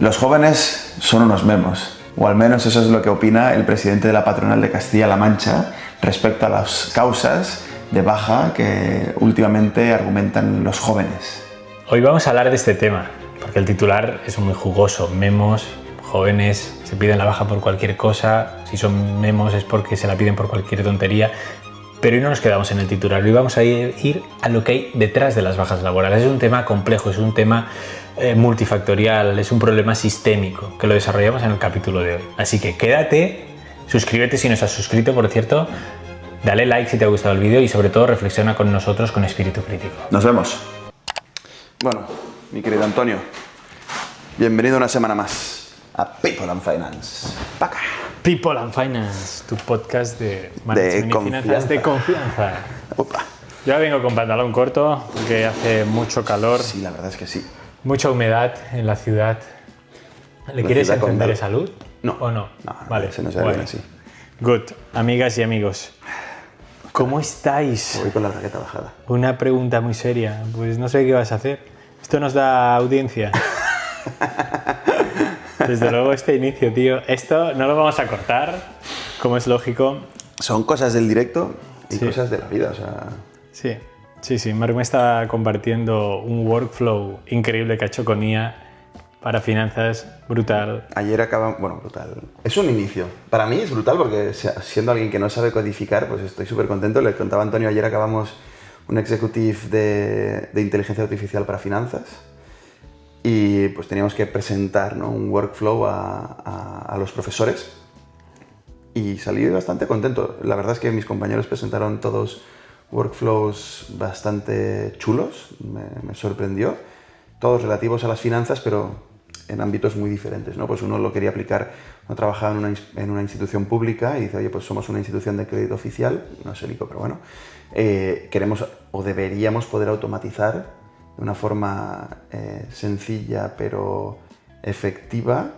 Los jóvenes son unos memos, o al menos eso es lo que opina el presidente de la patronal de Castilla-La Mancha respecto a las causas de baja que últimamente argumentan los jóvenes. Hoy vamos a hablar de este tema, porque el titular es muy jugoso. Memos, jóvenes, se piden la baja por cualquier cosa. Si son memos es porque se la piden por cualquier tontería. Pero hoy no nos quedamos en el titular, hoy vamos a ir a lo que hay detrás de las bajas laborales. Es un tema complejo, es un tema multifactorial, es un problema sistémico, que lo desarrollamos en el capítulo de hoy. Así que quédate, suscríbete si no estás suscrito, por cierto, dale like si te ha gustado el vídeo y sobre todo reflexiona con nosotros con espíritu crítico. Nos vemos. Bueno, mi querido Antonio, bienvenido una semana más a People and Finance. ¡Paca! People and Finance, tu podcast de management y finanzas de confianza. Opa. Yo vengo con pantalón corto porque hace mucho calor. Sí, la verdad es que sí. Mucha humedad en la ciudad. ¿Le quieres encender esa luz? No. ¿O no? No, vale. Se nos ve bien así. Good. Amigas y amigos, ¿cómo estáis? Voy con la bragueta bajada. Una pregunta muy seria. Pues no sé qué vas a hacer. Esto nos da audiencia. Desde luego este inicio, tío. Esto no lo vamos a cortar, como es lógico. Son cosas del directo y Sí. cosas de la vida, o sea... Sí. Marc me está compartiendo un workflow increíble que ha hecho con IA para finanzas, brutal. Ayer acabamos... Bueno, brutal. Es un inicio. Para mí es brutal porque siendo alguien que no sabe codificar, pues estoy súper contento. Le contaba a Antonio, ayer acabamos un executive de inteligencia artificial para finanzas y pues teníamos que presentar, ¿no?, un workflow a los profesores y salí bastante contento. La verdad es que mis compañeros presentaron todos workflows bastante chulos, me sorprendió, todos relativos a las finanzas, pero en ámbitos muy diferentes, ¿no? Pues uno lo quería aplicar, uno trabajaba en una institución pública y dice, oye, pues somos una institución de crédito oficial, no es el ICO, pero bueno, queremos o deberíamos poder automatizar de una forma sencilla pero efectiva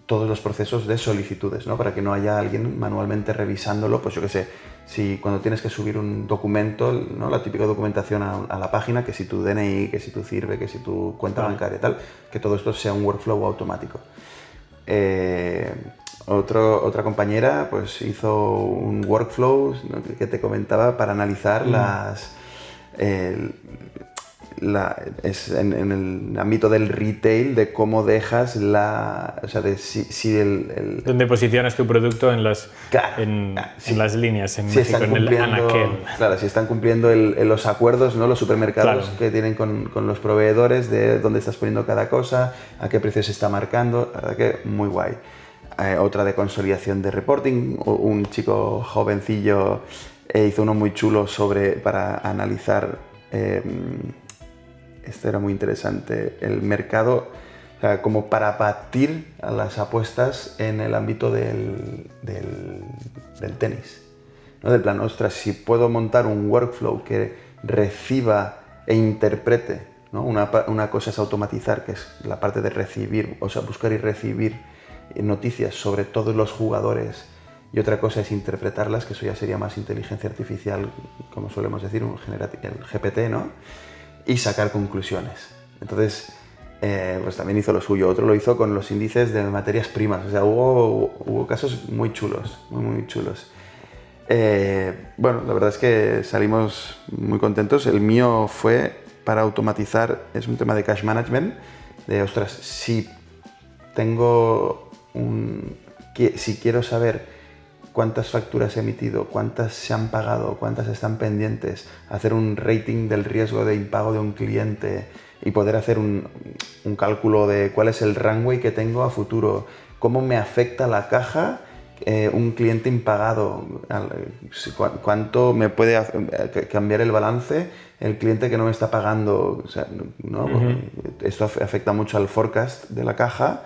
todos los procesos de solicitudes, ¿no? Para que no haya alguien manualmente revisándolo, pues yo qué sé, si cuando tienes que subir un documento, ¿no?, la típica documentación a la página, que si tu DNI, que si tu CIRBE, que si tu cuenta bancaria y tal, que todo esto sea un workflow automático. Otra compañera pues hizo un workflow, ¿no?, que te comentaba para analizar es en el ámbito del retail, de cómo dejas o sea, de si ¿Dónde posicionas tu producto en las, Claro, en sí. las líneas, en si México, están en el cumpliendo, anaquel? claro, si están cumpliendo los acuerdos, ¿no?, los supermercados, Claro, que tienen con los proveedores, de dónde estás poniendo cada cosa, a qué precio se está marcando. La verdad que muy guay. Otra de consolidación de reporting. Un chico jovencillo hizo uno muy chulo para analizar, esto era muy interesante, el mercado, o sea, como para batir a las apuestas en el ámbito del tenis, ¿no? Del plan, ostras, si puedo montar un workflow que reciba e interprete, ¿no? Una cosa es automatizar, que es la parte de recibir, o sea, buscar y recibir noticias sobre todos los jugadores, y otra cosa es interpretarlas, que eso ya sería más inteligencia artificial, como solemos decir, el GPT, ¿no?, y sacar conclusiones. Entonces, pues también hizo lo suyo. Otro lo hizo con los índices de materias primas. O sea, hubo casos muy chulos, muy chulos. Bueno, la verdad es que salimos muy contentos. El mío fue para automatizar, es un tema de cash management, de, ostras, si quiero saber cuántas facturas he emitido, cuántas se han pagado, cuántas están pendientes, hacer un rating del riesgo de impago de un cliente y poder hacer un cálculo de cuál es el runway que tengo a futuro, cómo me afecta la caja un cliente impagado, cuánto me puede cambiar el balance el cliente que no me está pagando, o sea, ¿no? Esto afecta mucho al forecast de la caja.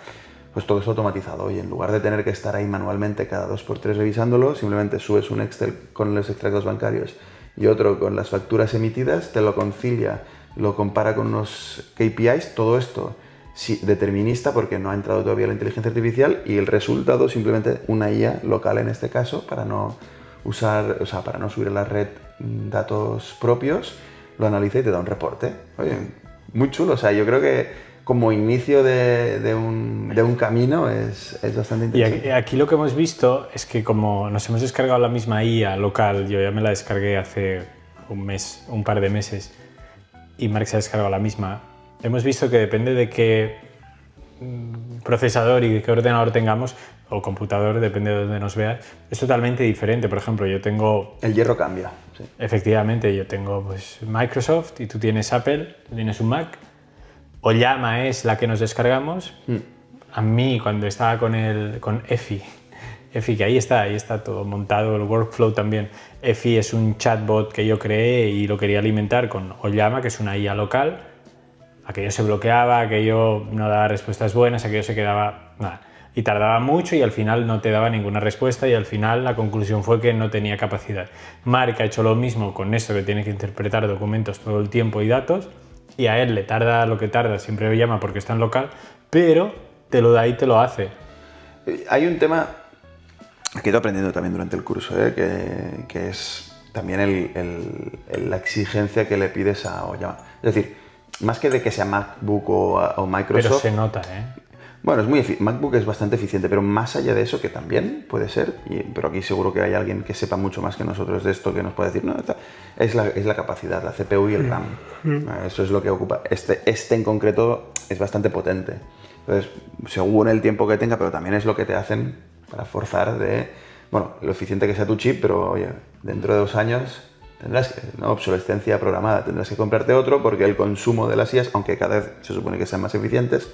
Pues todo es automatizado y en lugar de tener que estar ahí manualmente cada 2x3 revisándolo, simplemente subes un Excel con los extractos bancarios y otro con las facturas emitidas, te lo concilia, lo compara con unos KPIs, todo esto sí, determinista, porque no ha entrado todavía la inteligencia artificial, y el resultado simplemente una IA local en este caso, para no usar, o sea, para no subir a la red datos propios, lo analiza y te da un reporte. Oye, muy chulo, o sea, yo creo que como inicio de un camino es bastante interesante. Y aquí lo que hemos visto es que como nos hemos descargado la misma IA local, yo ya me la descargué hace un par de meses, y Marc se ha descargado la misma, hemos visto que depende de qué procesador y de qué ordenador tengamos, o computador, depende de donde nos veas, es totalmente diferente. Por ejemplo, yo tengo... El hierro cambia. Sí. Efectivamente, yo tengo pues, Microsoft y tú tienes Apple, tú tienes un Mac. Ollama es la que nos descargamos. A mí, cuando estaba con Efi, que ahí está todo montado, el workflow también. Efi es un chatbot que yo creé y lo quería alimentar con Ollama, que es una IA local. Aquello se bloqueaba, aquello no daba respuestas buenas, aquello se quedaba... nada. Y tardaba mucho y al final no te daba ninguna respuesta y al final la conclusión fue que no tenía capacidad. Marc ha hecho lo mismo con esto, que tiene que interpretar documentos todo el tiempo y datos, y a él le tarda lo que tarda, siempre lo llama porque está en local, pero te lo da y te lo hace. Hay un tema que he ido aprendiendo también durante el curso, que es también la exigencia que le pides a Ollama. Es decir, más que de que sea MacBook o Microsoft... Pero se nota, ¿eh? Bueno, MacBook es bastante eficiente, pero más allá de eso, que también puede ser, pero aquí seguro que hay alguien que sepa mucho más que nosotros de esto, que nos puede decir, no, es la capacidad, la CPU y el RAM. Eso es lo que ocupa. Este en concreto es bastante potente. Entonces, según el tiempo que tenga, pero también es lo que te hacen para forzar lo eficiente que sea tu chip, pero oye, dentro de 2 años tendrás obsolescencia programada, tendrás que comprarte otro porque el consumo de las IAs, aunque cada vez se supone que sean más eficientes,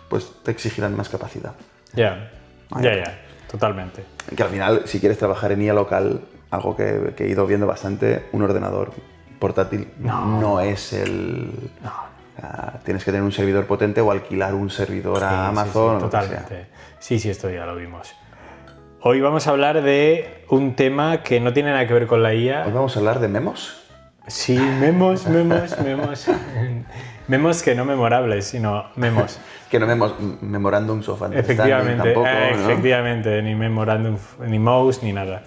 pues te exigirán más capacidad. Ya, totalmente. Que al final, si quieres trabajar en IA local, algo que he ido viendo bastante, un ordenador portátil no es el... tienes que tener un servidor potente o alquilar un servidor a Amazon. Sí, totalmente. Sí, esto ya lo vimos. Hoy vamos a hablar de un tema que no tiene nada que ver con la IA. Hoy vamos a hablar de memos. Sí, memos. Memos que no memorables, sino memos. Que no memorándums of understanding Efectivamente, tampoco, ¿no? efectivamente, ni memorándum, ni mouse, ni nada.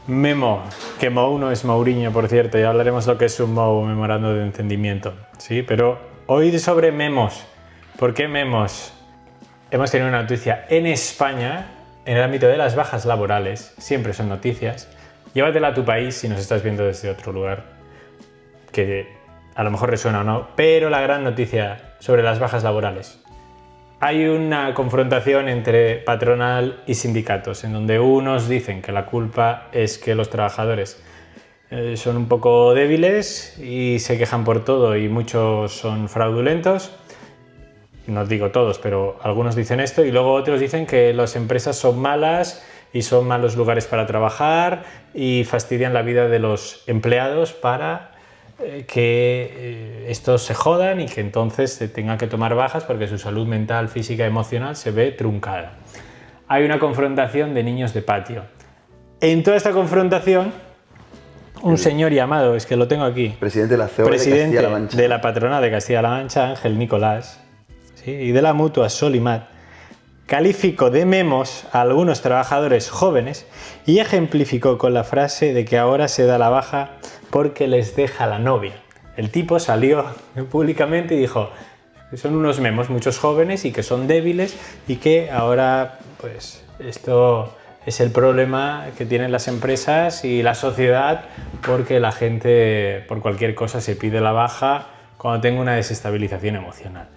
Memo, que Mou no es Mourinho, por cierto, ya hablaremos lo que es un Mou, memorando de entendimiento, ¿sí? Pero hoy sobre memos. ¿Por qué memos? Hemos tenido una noticia en España, en el ámbito de las bajas laborales, siempre son noticias. Llévatela a tu país si nos estás viendo desde otro lugar, que a lo mejor resuena o no, pero la gran noticia sobre las bajas laborales. Hay una confrontación entre patronal y sindicatos, en donde unos dicen que la culpa es que los trabajadores son un poco débiles y se quejan por todo y muchos son fraudulentos. No digo todos, pero algunos dicen esto, y luego otros dicen que las empresas son malas y son malos lugares para trabajar y fastidian la vida de los empleados para que estos se jodan y que entonces se tengan que tomar bajas porque su salud mental, física y emocional se ve truncada. Hay una confrontación de niños de patio. En toda esta confrontación, un señor llamado, es que lo tengo aquí, presidente de la CEO de Castilla-La Mancha, de la patronal de Castilla-La Mancha, Ángel Nicolás, ¿sí? Y de la mutua Solimat, calificó de memos a algunos trabajadores jóvenes y ejemplificó con la frase de que ahora se da la baja porque les deja la novia. El tipo salió públicamente y dijo que son unos memos, muchos jóvenes, y que son débiles y que ahora, pues, esto es el problema que tienen las empresas y la sociedad, porque la gente por cualquier cosa se pide la baja cuando tenga una desestabilización emocional.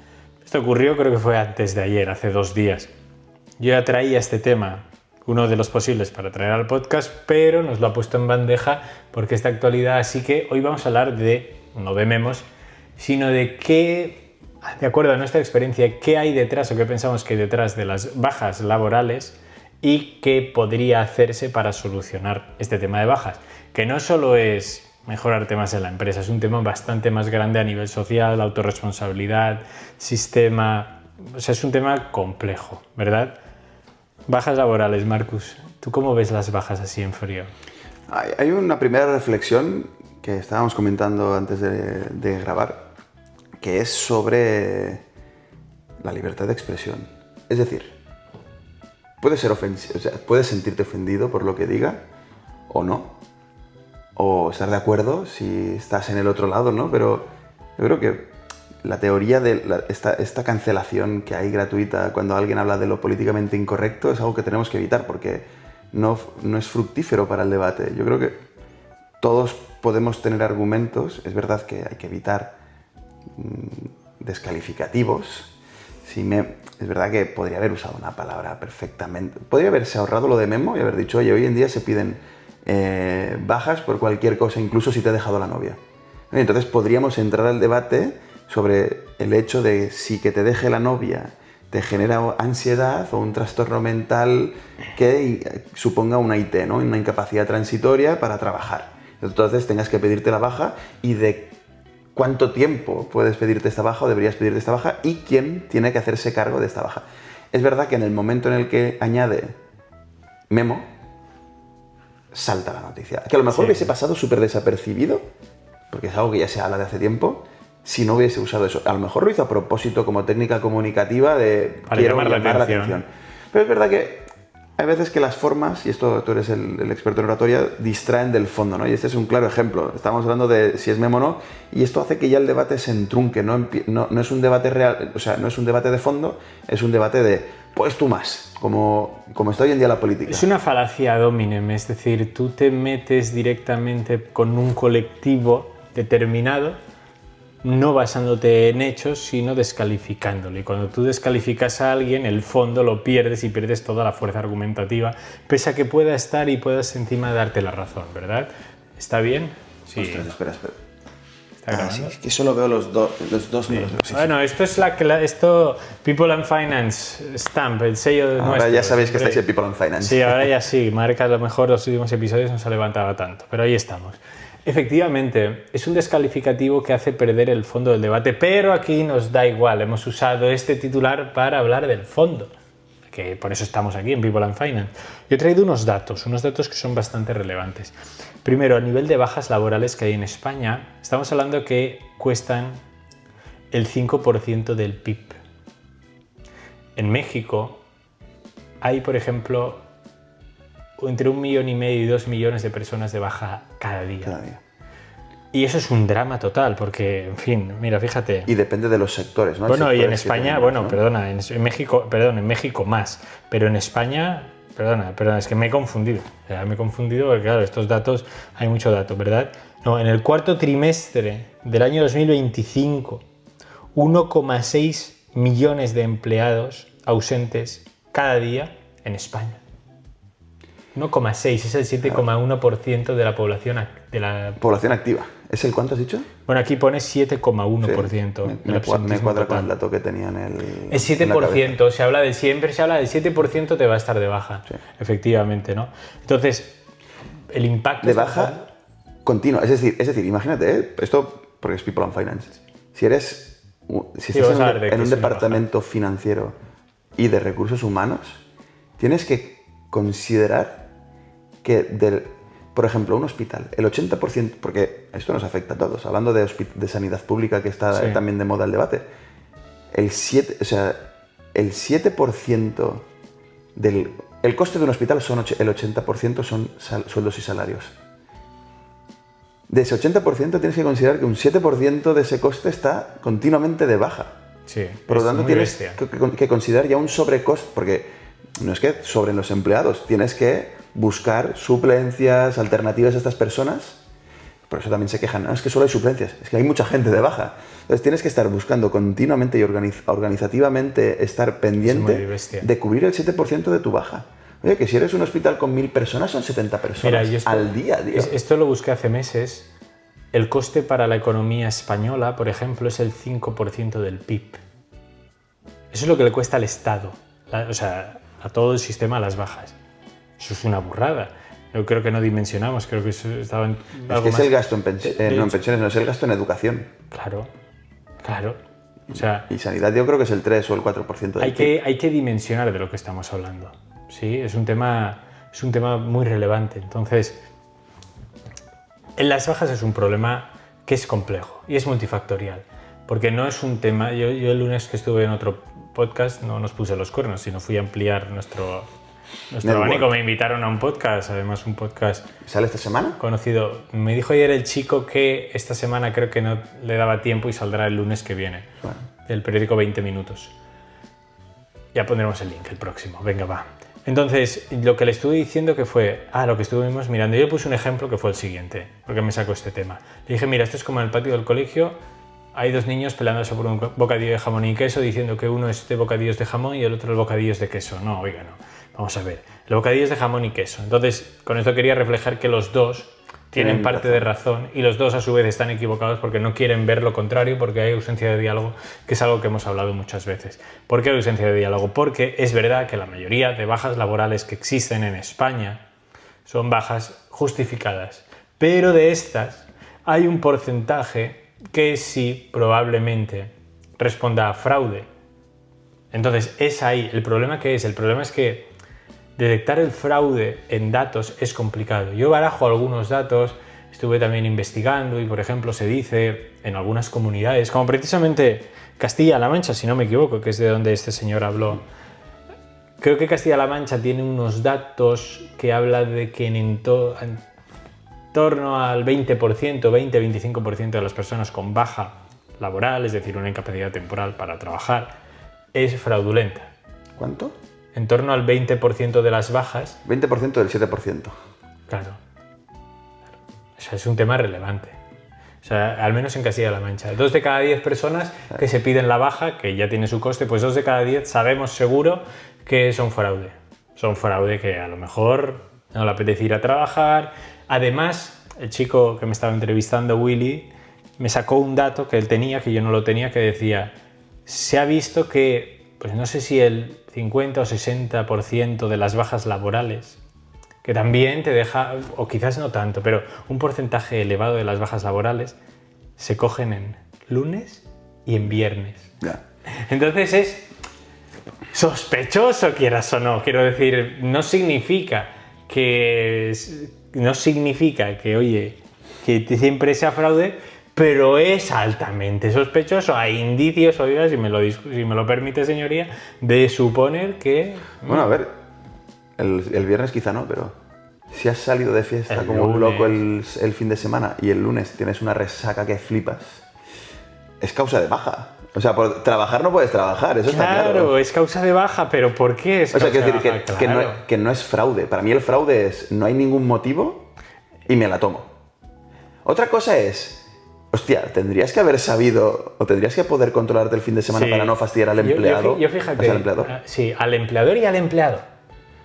Esto ocurrió, creo que fue antes de ayer, hace 2 días. Yo ya traía este tema, uno de los posibles para traer al podcast, pero nos lo ha puesto en bandeja porque esta actualidad, así que hoy vamos a hablar no de memos, sino de qué, de acuerdo a nuestra experiencia, qué hay detrás o qué pensamos que hay detrás de las bajas laborales y qué podría hacerse para solucionar este tema de bajas, que no solo es mejorar temas en la empresa, es un tema bastante más grande a nivel social, autorresponsabilidad, sistema, o sea, es un tema complejo, ¿verdad? Bajas laborales, Marcus. ¿Tú cómo ves las bajas así en frío? Hay una primera reflexión que estábamos comentando antes de grabar, que es sobre la libertad de expresión. Es decir, puedes sentirte ofendido por lo que diga o no, o estar de acuerdo si estás en el otro lado, ¿no? Pero yo creo que la teoría de esta cancelación que hay gratuita cuando alguien habla de lo políticamente incorrecto es algo que tenemos que evitar porque no es fructífero para el debate. Yo creo que todos podemos tener argumentos, es verdad que hay que evitar descalificativos. Es verdad que podría haber usado una palabra perfectamente. Podría haberse ahorrado lo de memo y haber dicho, oye, hoy en día se piden bajas por cualquier cosa, incluso si te ha dejado la novia. Entonces podríamos entrar al debate sobre el hecho de si que te deje la novia te genera ansiedad o un trastorno mental que suponga una IT, ¿no? Una incapacidad transitoria para trabajar. Entonces tengas que pedirte la baja y de cuánto tiempo puedes pedirte esta baja o deberías pedirte esta baja y quién tiene que hacerse cargo de esta baja. Es verdad que en el momento en el que añade memo, salta la noticia. Que a lo mejor hubiese pasado súper desapercibido, porque es algo que ya se habla de hace tiempo, si no hubiese usado eso. A lo mejor lo hizo a propósito como técnica comunicativa de para quiero llamar la atención. Pero es verdad que hay veces que las formas, y esto tú eres el experto en oratoria, distraen del fondo, ¿no? Y este es un claro ejemplo. Estamos hablando de si es memo o no, y esto hace que ya el debate se entrunque. No es un debate real, o sea, no es un debate de fondo, es un debate de pues tú más, como está hoy en día la política. Es una falacia ad hominem, es decir, tú te metes directamente con un colectivo determinado, no basándote en hechos, sino descalificándolo. Y cuando tú descalificas a alguien, el fondo lo pierdes y pierdes toda la fuerza argumentativa, pese a que pueda estar y puedas encima darte la razón, ¿verdad? ¿Está bien? Sí. Ostras, espera. ¿Está grabando? Sí, es que solo veo los dos números. Sí. Bueno, esto es People and Finance Stamp, el sello ahora nuestro. Ya sabéis que estáis en People and Finance. Sí, ahora ya sí. Marca, a lo mejor los últimos episodios no se levantaba tanto, pero ahí estamos. Efectivamente, es un descalificativo que hace perder el fondo del debate, pero aquí nos da igual, hemos usado este titular para hablar del fondo, que por eso estamos aquí en People and Finance. Yo he traído unos datos que son bastante relevantes. Primero, a nivel de bajas laborales que hay en España, estamos hablando que cuestan el 5% del PIB. En México hay, por ejemplo, entre 1,5 millones y 2 millones de personas de baja cada día. Y eso es un drama total, porque, en fin, mira, fíjate. Y depende de los sectores, ¿no? Bueno, sectores y en España, tenemos, ¿no? Perdona, en México más, pero en España, perdona, es que me he confundido. O sea, me he confundido porque, claro, estos datos, hay mucho dato, ¿verdad? No, en el cuarto trimestre del año 2025, 1,6 millones de empleados ausentes cada día en España. 1,6, es el 7,1% de la población población activa. ¿Es el cuánto has dicho? Bueno, aquí pone 7,1%. Sí, me cuadra con el dato que tenía en el. El 7%, siempre se habla del 7% te va a estar de baja. Sí. Efectivamente, ¿no? Entonces, el impacto. De baja continua. Es decir, imagínate, esto porque es People and Finance. Si estás en un departamento financiero y de recursos humanos, tienes que considerar que por ejemplo, un hospital, el 80%, porque esto nos afecta a todos, hablando de sanidad pública que está también de moda el debate, el 7% el coste de un hospital el 80% son sueldos y salarios. De ese 80% tienes que considerar que un 7% de ese coste está continuamente de baja. Sí, por lo tanto, tienes que considerar ya un sobrecoste, porque no es que sobren los empleados, tienes que buscar suplencias, alternativas a estas personas. Por eso también se quejan, no, es que solo hay suplencias, es que hay mucha gente de baja. Entonces tienes que estar buscando continuamente y organizativamente estar pendiente de cubrir el 7% de tu baja. Oye, que si eres un hospital con 1.000 personas, son 70 personas al día, tío. Esto lo busqué hace meses. El coste para la economía española, por ejemplo, es el 5% del PIB. Eso es lo que le cuesta al Estado, a todo el sistema las bajas. Eso es una burrada. Yo creo que no dimensionamos, creo que eso estaba en algo más. Es el gasto en pensiones, no es el gasto en educación. Claro. Y sanidad yo creo que es el 3 o el 4% del PIB. Hay que dimensionar de lo que estamos hablando. Sí, es un tema muy relevante. Entonces, en las bajas es un problema que es complejo y es multifactorial. Porque no es un tema... Yo el lunes que estuve en otro podcast no nos puse los cuernos, sino fui a ampliar Nuestro abanico me invitaron a un podcast, además un podcast... ¿Sale esta semana? Conocido. Me dijo ayer el chico que esta semana creo que no le daba tiempo y saldrá el lunes que viene. Bueno. Del periódico 20 Minutos. Ya pondremos el link, el próximo. Venga, va. Entonces, lo que le estuve diciendo que fue... lo que estuvimos mirando. Yo le puse un ejemplo que fue el siguiente, porque me sacó este tema. Le dije, mira, esto es como en el patio del colegio. Hay dos niños peleándose por un bocadillo de jamón y queso, diciendo que uno es de bocadillos de jamón y el otro el bocadillos de queso. No, oiga, no. Vamos a ver. El bocadillo es de jamón y queso. Entonces, con esto quería reflejar que los dos tienen parte de razón y los dos a su vez están equivocados porque no quieren ver lo contrario, porque hay ausencia de diálogo, que es algo que hemos hablado muchas veces. ¿Por qué hay ausencia de diálogo? Porque es verdad que la mayoría de bajas laborales que existen en España son bajas justificadas, pero de estas hay un porcentaje que sí probablemente responda a fraude. Entonces es ahí. ¿El problema qué es? El problema es que detectar el fraude en datos es complicado. Yo barajo algunos datos, estuve también investigando y, por ejemplo, se dice en algunas comunidades, como precisamente Castilla-La Mancha, si no me equivoco, que es de donde este señor habló. Creo que Castilla-La Mancha tiene unos datos que habla de que en torno al 20%, 20-25% de las personas con baja laboral, es decir, una incapacidad temporal para trabajar, es fraudulenta. ¿Cuánto? En torno al 20% de las bajas. 20% del 7%. Claro. O sea, es un tema relevante. O sea, al menos en Castilla-La Mancha. 2 de cada 10 personas que se piden la baja, que ya tiene su coste, pues 2 de cada 10 sabemos seguro que son fraude. Son fraude que a lo mejor no le apetece ir a trabajar. Además, el chico que me estaba entrevistando, Willy, me sacó un dato que él tenía, que yo no lo tenía, que decía, se ha visto que, pues no sé si el 50 o 60% de las bajas laborales, que también te deja, o quizás no tanto, pero un porcentaje elevado de las bajas laborales se cogen en lunes y en viernes. Ya. Entonces es sospechoso, quieras o no. Quiero decir, no significa que oye, que siempre sea fraude, pero es altamente sospechoso. Hay indicios, oiga, si me lo permite, señoría, de suponer que... Bueno, a ver, el viernes quizá no, pero si has salido de fiesta El como un lunes. loco el fin de semana y el lunes tienes una resaca que flipas, es causa de baja. O sea, por trabajar no puedes trabajar, eso está claro. Claro, es causa de baja, pero ¿por qué es O sea, causa quiero de decir baja? que Claro. que no es fraude. Para mí el fraude es no hay ningún motivo y me la tomo. Otra cosa es... Hostia, tendrías que haber sabido o tendrías que poder controlarte el fin de semana Sí. para no fastidiar al empleado. Yo fíjate, o sea, al empleador. sí, al empleador y al empleado.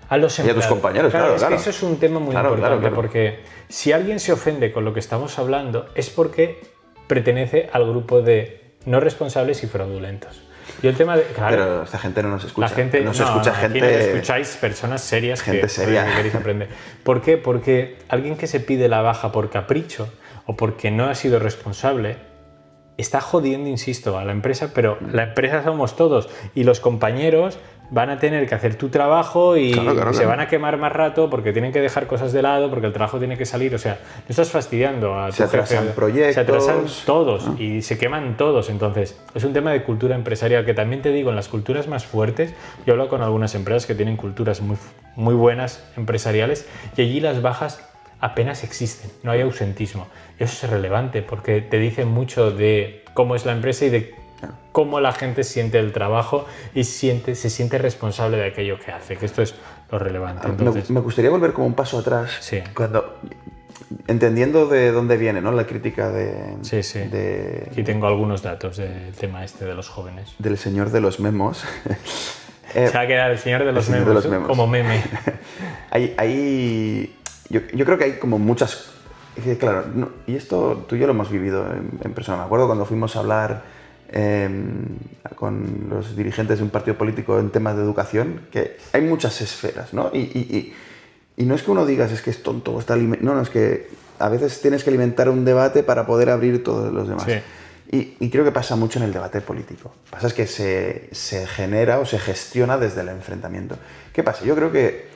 A los Y a tus empleados. compañeros, claro, es claro. que eso es un tema muy Claro, importante, claro. porque si alguien se ofende con lo que estamos hablando es porque pertenece al grupo de no responsables y fraudulentos. Y el tema de... Claro, Pero esta gente no nos escucha. la gente, nos escucha aquí gente... nos escucháis personas serias gente seria. que queréis aprender. ¿Por qué? Porque alguien que se pide la baja por capricho o porque no ha sido responsable está jodiendo, insisto, a la empresa, pero la empresa somos todos y los compañeros van a tener que hacer tu trabajo y se van a quemar más rato porque tienen que dejar cosas de lado, porque el trabajo tiene que salir. O sea, no estás fastidiando a tu Se atrasan jefe. proyectos. Se atrasan todos y se queman todos. Entonces, es un tema de cultura empresarial que también te digo, en las culturas más fuertes, yo he hablado con algunas empresas que tienen culturas muy buenas empresariales y allí las bajas apenas existen, no hay ausentismo. Y eso es relevante porque te dice mucho de cómo es la empresa y de cómo la gente siente el trabajo y se siente responsable de aquello que hace, que esto es lo relevante. Entonces, Me gustaría volver como un paso atrás, Sí. entendiendo de dónde viene, ¿no? La crítica sí. Aquí tengo algunos datos del tema este de los jóvenes. del señor de los memos. Se va a quedar el señor de los señor de memes, los memes. como meme. Yo creo que hay como muchas... Claro, y esto tú y yo lo hemos vivido en persona. Me acuerdo cuando fuimos a hablar con los dirigentes de un partido político en temas de educación, que hay muchas esferas, ¿no? Y no es que uno digas es que es tonto o está... No, es que a veces tienes que alimentar un debate para poder abrir todos los demás. Sí. Y creo que pasa mucho en el debate político. Lo que pasa es que se genera o se gestiona desde el enfrentamiento. ¿Qué pasa? Yo creo que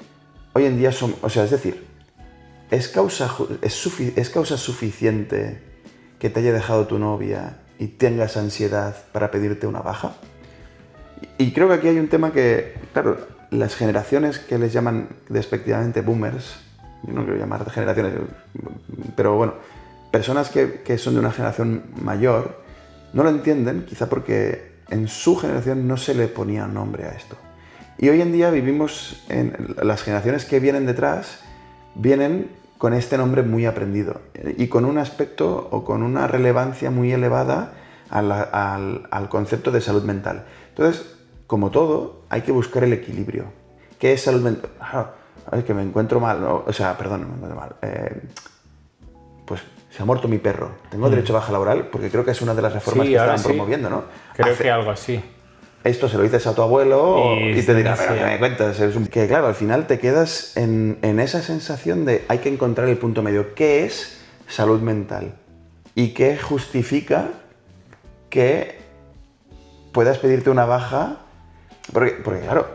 hoy en día ¿es causa suficiente que te haya dejado tu novia y tengas ansiedad para pedirte una baja? Y creo que aquí hay un tema que, claro, las generaciones que les llaman despectivamente boomers, yo no quiero llamar de generaciones, pero bueno, personas que son de una generación mayor, no lo entienden, quizá porque en su generación no se le ponía nombre a esto. Y hoy en día vivimos en las generaciones que vienen detrás, vienen con este nombre muy aprendido y con un aspecto o con una relevancia muy elevada al concepto de salud mental. Entonces, como todo, hay que buscar el equilibrio. ¿Qué es salud mental? Es que me encuentro mal, ¿no? O sea, perdón, me encuentro mal. Pues se ha muerto mi perro. ¿Tengo derecho a baja laboral? Porque creo que es una de las reformas que están promoviendo, ¿no? Creo que algo así. Esto se lo dices a tu abuelo y te dirá, pero ¿qué me cuentas? Que claro, al final te quedas en esa sensación de hay que encontrar el punto medio. ¿Qué es salud mental? ¿Y qué justifica que puedas pedirte una baja? Porque claro,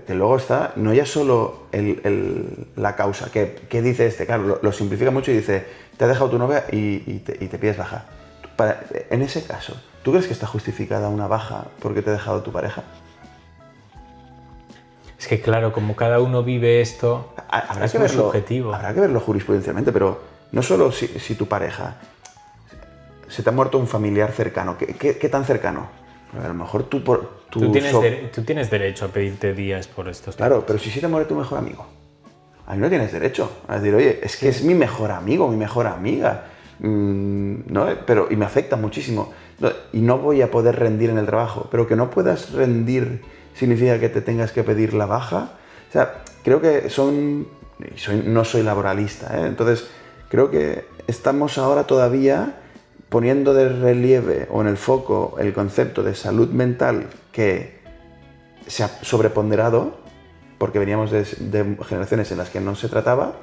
que luego está, no ya solo la causa, que dice claro, lo simplifica mucho y dice, te ha dejado tu novia y te pides baja. En ese caso, ¿tú crees que está justificada una baja porque te ha dejado tu pareja? Es que claro, como cada uno vive esto, es muy subjetivo. Habrá que verlo jurisprudencialmente, pero no solo si tu pareja, se te ha muerto un familiar cercano, ¿qué tan cercano? A lo mejor tú tienes derecho a pedirte días por estos Claro, temas. pero si te muere tu mejor amigo, ahí no tienes derecho a decir, oye, es que es mi mejor amigo, mi mejor amiga, ¿no? Y me afecta muchísimo y no voy a poder rendir en el trabajo, pero que no puedas rendir significa que te tengas que pedir la baja. O sea, creo que no soy laboralista, ¿eh? Entonces creo que estamos ahora todavía poniendo de relieve o en el foco el concepto de salud mental que se ha sobreponderado porque veníamos de generaciones en las que no se trataba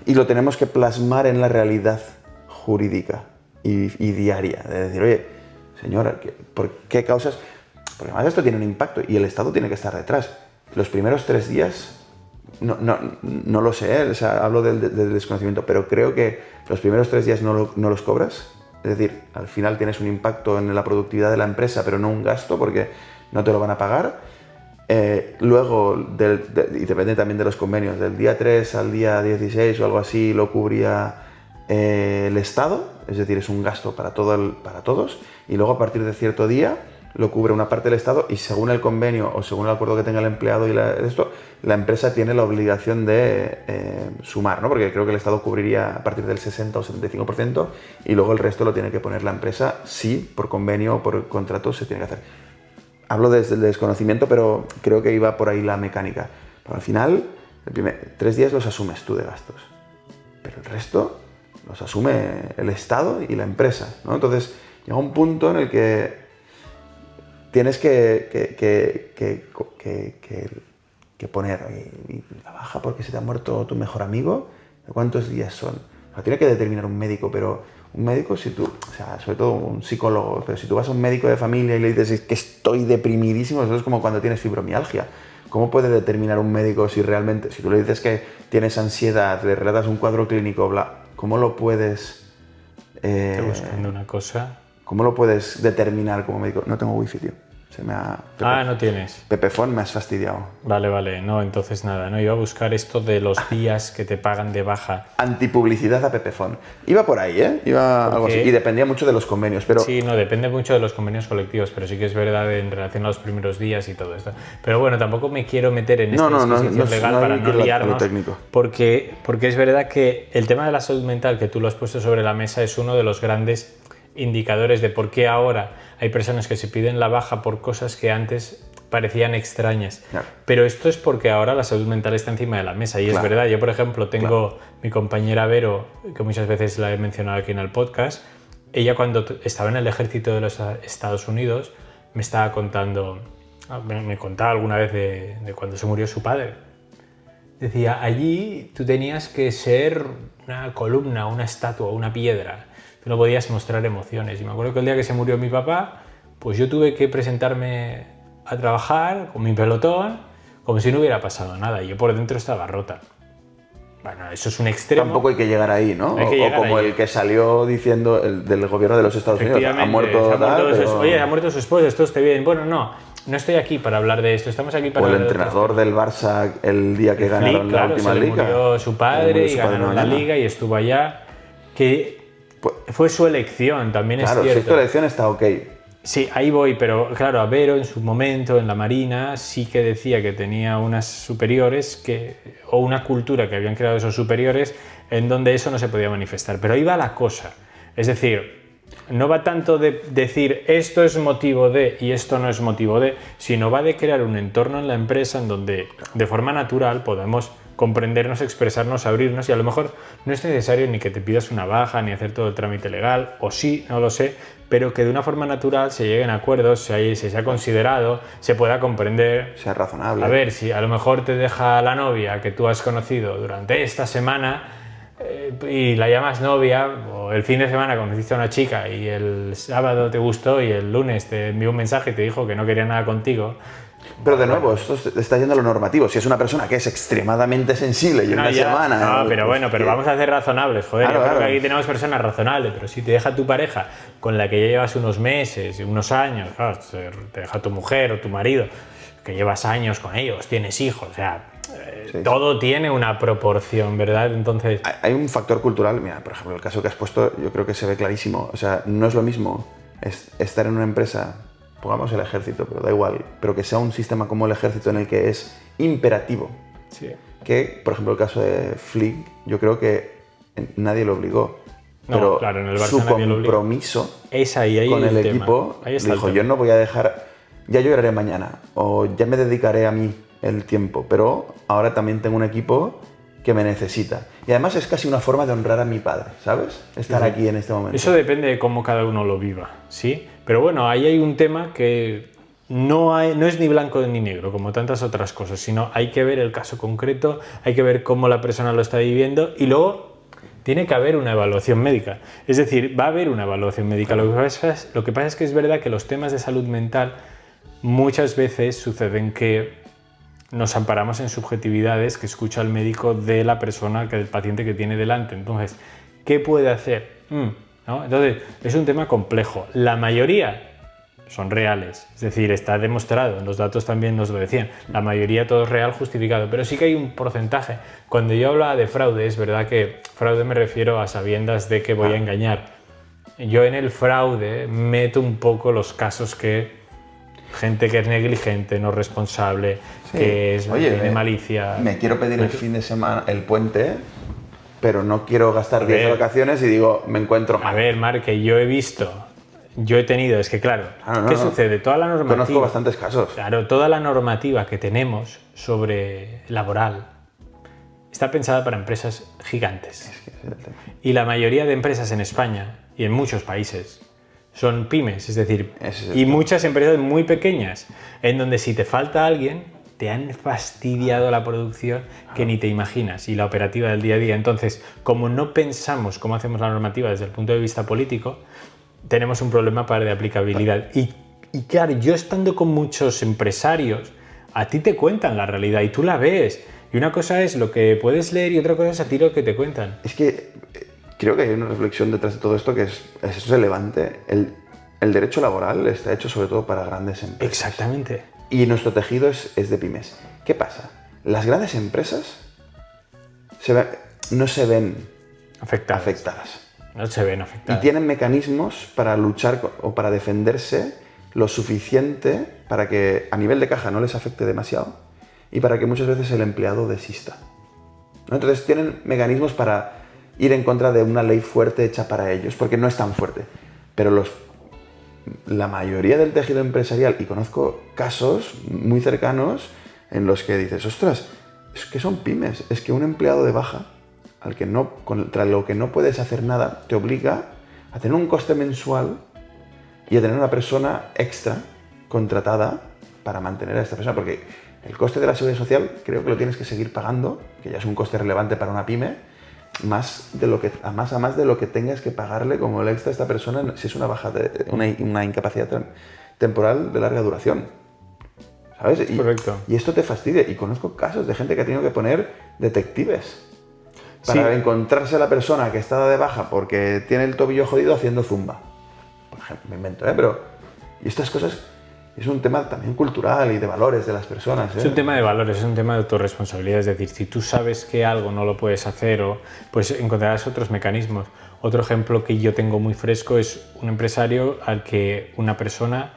y lo tenemos que plasmar en la realidad jurídica y diaria. De decir, oye, señora, ¿por qué causas? Porque además esto tiene un impacto y el Estado tiene que estar detrás. Los primeros 3 días, no lo sé, o sea, hablo del desconocimiento, pero creo que los primeros 3 días no los cobras. Es decir, al final tienes un impacto en la productividad de la empresa, pero no un gasto porque no te lo van a pagar. Luego, y depende también de los convenios, del día 3 al día 16 o algo así lo cubría el Estado, es decir, es un gasto para todos, y luego a partir de cierto día lo cubre una parte del Estado y según el convenio o según el acuerdo que tenga el empleado la empresa tiene la obligación de sumar, ¿no? Porque creo que el Estado cubriría a partir del 60 o 75% y luego el resto lo tiene que poner la empresa si por convenio o por contrato se tiene que hacer. Hablo desde el desconocimiento, pero creo que iba por ahí la mecánica. Pero al final, 3 días los asumes tú de gastos, pero el resto los asume el Estado y la empresa, ¿no? Entonces llega un punto en el que tienes que poner la baja porque se te ha muerto tu mejor amigo. ¿Cuántos días son? Lo tiene que determinar un médico, pero un médico, sobre todo un psicólogo, pero si tú vas a un médico de familia y le dices que estoy deprimidísimo, eso es como cuando tienes fibromialgia. ¿Cómo puede determinar un médico si tú le dices que tienes ansiedad, le relatas un cuadro clínico, cómo lo puedes... Estoy buscando una cosa. ¿Cómo lo puedes determinar como médico? No tengo wifi, tío. No tienes. Pepefon me has fastidiado. Vale. No, entonces nada. No, iba a buscar esto de los días que te pagan de baja. Antipublicidad a Pepefon. Iba por ahí, ¿eh? Algo así. Y dependía mucho de los convenios, pero... Sí, no, depende mucho de los convenios colectivos, pero sí que es verdad en relación a los primeros días y todo esto. Pero bueno, tampoco me quiero meter en esta disquisición legal para no liarnos, porque es verdad que el tema de la salud mental que tú lo has puesto sobre la mesa es uno de los grandes indicadores de por qué ahora hay personas que se piden la baja por cosas que antes parecían extrañas. Claro. Pero esto es porque ahora la salud mental está encima de la mesa y es verdad. Yo, por ejemplo, tengo mi compañera Vero, que muchas veces la he mencionado aquí en el podcast. Ella, cuando estaba en el ejército de los Estados Unidos, me estaba contando, me contaba alguna vez de cuando se murió su padre. Decía, allí tú tenías que ser una columna, una estatua, una piedra. Tú no podías mostrar emociones. Y me acuerdo que el día que se murió mi papá, pues yo tuve que presentarme a trabajar con mi pelotón como si no hubiera pasado nada. Y yo por dentro estaba rota. Bueno, eso es un extremo. Tampoco hay que llegar ahí, ¿no? O como el que salió diciendo del gobierno de los Estados Unidos. Ha muerto Oye, ha muerto su esposa, esto esté bien. Bueno, no. no estoy aquí para hablar de esto, estamos aquí para O el hablar de otras entrenador del Barça el día que ganaron Flick, la claro, última se le liga. murió su padre y ganaron la mañana. liga y estuvo allá, que Pues, fue su elección, también claro, es si cierto. es tu elección está ok. Sí, ahí voy, pero claro, Avero en su momento en la Marina sí que decía que tenía unas superiores o una cultura que habían creado esos superiores en donde eso no se podía manifestar. Pero ahí va la cosa. Es decir, no va tanto de decir esto es motivo de y esto no es motivo de, sino va de crear un entorno en la empresa en donde de forma natural podemos comprendernos, expresarnos, abrirnos y a lo mejor no es necesario ni que te pidas una baja ni hacer todo el trámite legal, o sí, no lo sé, pero que de una forma natural se lleguen a acuerdos, se ha considerado, se pueda comprender. Sea razonable. A ver, si a lo mejor te deja la novia que tú has conocido durante esta semana y la llamas novia, o el fin de semana conociste a una chica y el sábado te gustó y el lunes te envió un mensaje y te dijo que no quería nada contigo. Pero de nuevo, esto está yendo a lo normativo. Si es una persona que es extremadamente sensible y en una semana... No, pero bueno, pero vamos a ser razonables, joder. Claro, Yo creo claro. que aquí tenemos personas razonables, pero si te deja tu pareja con la que ya llevas unos meses, unos años, claro, te deja tu mujer o tu marido, que llevas años con ellos, tienes hijos, o sea, todo tiene una proporción, ¿verdad? Entonces... Hay un factor cultural, mira, por ejemplo, el caso que has puesto, yo creo que se ve clarísimo. O sea, no es lo mismo estar en una empresa, pongamos el ejército, pero da igual, pero que sea un sistema como el ejército en el que es imperativo. Sí. Que, por ejemplo, el caso de Flick, yo creo que nadie lo obligó. No, pero claro, en el Barça su nadie lo obligó. compromiso Es ahí con el tema. equipo Ahí está dijo, el yo tema. no voy a dejar, ya lloraré mañana, o ya me dedicaré a mí el tiempo, pero ahora también tengo un equipo que me necesita. Y además es casi una forma de honrar a mi padre, ¿sabes? Estar Sí. aquí en este momento. Eso depende de cómo cada uno lo viva, ¿sí? Pero bueno, ahí hay un tema que no es ni blanco ni negro, como tantas otras cosas, sino hay que ver el caso concreto, hay que ver cómo la persona lo está viviendo y luego tiene que haber una evaluación médica. Es decir, va a haber una evaluación médica. Lo que pasa es que es verdad que los temas de salud mental muchas veces suceden que nos amparamos en subjetividades que escucha el médico de la persona, del paciente que tiene delante. Entonces, ¿qué puede hacer? ¿No? Entonces, es un tema complejo. La mayoría son reales, es decir, está demostrado, los datos también nos lo decían, la mayoría todo es real, justificado, pero sí que hay un porcentaje. Cuando yo hablaba de fraude, es verdad que fraude me refiero a sabiendas de que voy a engañar. Yo en el fraude meto un poco los casos que gente que es negligente, no responsable, Sí. que Oye, tiene malicia. Me quiero pedir el fin de semana, el puente, pero no quiero gastar 10 de ver. vacaciones y digo, me encuentro A mal. ver, Marc, que yo he tenido, es que claro, Claro, ¿qué no. sucede? Toda la normativa, Conozco bastantes casos. claro, toda la normativa que tenemos sobre laboral está pensada para empresas gigantes. Es que ese es el tema. Y la mayoría de empresas en España y en muchos países son pymes, es decir, Ese es el y tema. muchas empresas muy pequeñas, en donde si te falta alguien, te han fastidiado la producción que ni te imaginas y la operativa del día a día. Entonces, como no pensamos cómo hacemos la normativa desde el punto de vista político, tenemos un problema de aplicabilidad. Y claro, yo estando con muchos empresarios, a ti te cuentan la realidad y tú la ves. Y una cosa es lo que puedes leer y otra cosa es a ti lo que te cuentan. Es que creo que hay una reflexión detrás de todo esto que es relevante. El derecho laboral está hecho sobre todo para grandes empresas. Exactamente. Y nuestro tejido es de pymes. ¿Qué pasa? Las grandes empresas no se ven afectadas. No se ven Y afectadas. tienen mecanismos para luchar o para defenderse lo suficiente para que a nivel de caja no les afecte demasiado y para que muchas veces el empleado desista, ¿no? Entonces tienen mecanismos para ir en contra de una ley fuerte hecha para ellos, porque no es tan fuerte. Pero la mayoría del tejido empresarial, y conozco casos muy cercanos en los que dices, ostras, es que son pymes, es que un empleado de baja, contra lo que no puedes hacer nada, te obliga a tener un coste mensual y a tener una persona extra contratada para mantener a esta persona, porque el coste de la seguridad social creo que lo tienes que seguir pagando, que ya es un coste relevante para una pyme, más de lo que tengas que pagarle como el extra a esta persona si es una baja una incapacidad temporal de larga duración, ¿sabes? Correcto. Y esto te fastidia, y conozco casos de gente que ha tenido que poner detectives para encontrarse a la persona que está de baja porque tiene el tobillo jodido haciendo zumba, por ejemplo, me invento, pero y estas cosas Es un tema también cultural y de valores de las personas. Es un tema de valores, es un tema de autorresponsabilidad. Es decir, si tú sabes que algo no lo puedes hacer, pues encontrarás otros mecanismos. Otro ejemplo que yo tengo muy fresco es un empresario al que una persona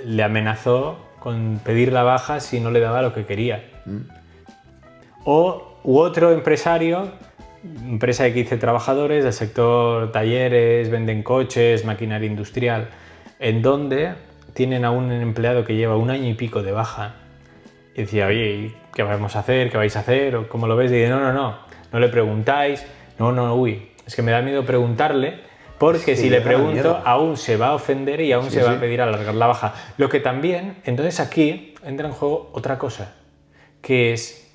le amenazó con pedir la baja si no le daba lo que quería. U otro empresario, empresa de 15 trabajadores del sector talleres, venden coches, maquinaria industrial, en donde tienen a un empleado que lleva 1 año y pico de baja y decía, oye, ¿qué vamos a hacer? ¿Qué vais a hacer? ¿O cómo lo ves? Y dice, no le preguntáis, es que me da miedo preguntarle porque si le pregunto aún se va a ofender y aún se va a pedir alargar la baja. Lo que también, entonces aquí entra en juego otra cosa, que es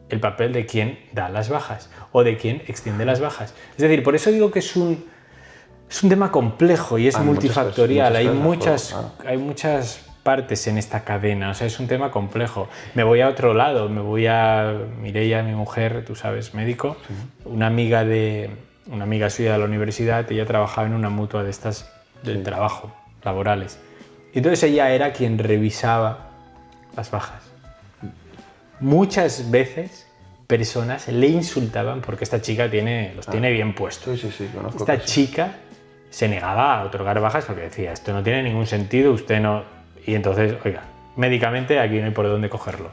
el papel de quien da las bajas o de quien extiende las bajas. Es decir, por eso digo que es un tema complejo y es multifactorial. Hay muchas partes en esta cadena. O sea, es un tema complejo. Me voy a otro lado. Me voy a Mireia, mi mujer, tú sabes, médico. Sí. Una amiga suya de la universidad. Ella trabajaba en una mutua de estas del trabajo, laborales. Y entonces ella era quien revisaba las bajas. Muchas veces personas le insultaban porque esta chica los tiene bien puestos. Sí, conozco. Esta chica se negaba a otorgar bajas porque decía, esto no tiene ningún sentido, usted no... Y entonces, oiga, médicamente aquí no hay por dónde cogerlo.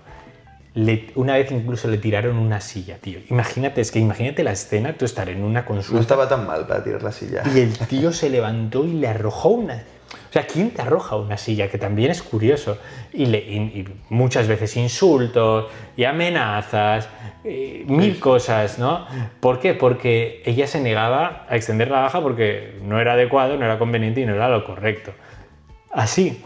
Una vez incluso le tiraron una silla, tío. Imagínate la escena, tú estar en una consulta... No estaba tan mal para tirar la silla. Y el tío se levantó y le arrojó una... O sea, ¿quién te arroja una silla? Que también es curioso. Y muchas veces insultos y amenazas, mil cosas, ¿no? ¿Por qué? Porque ella se negaba a extender la baja porque no era adecuado, no era conveniente y no era lo correcto. Así.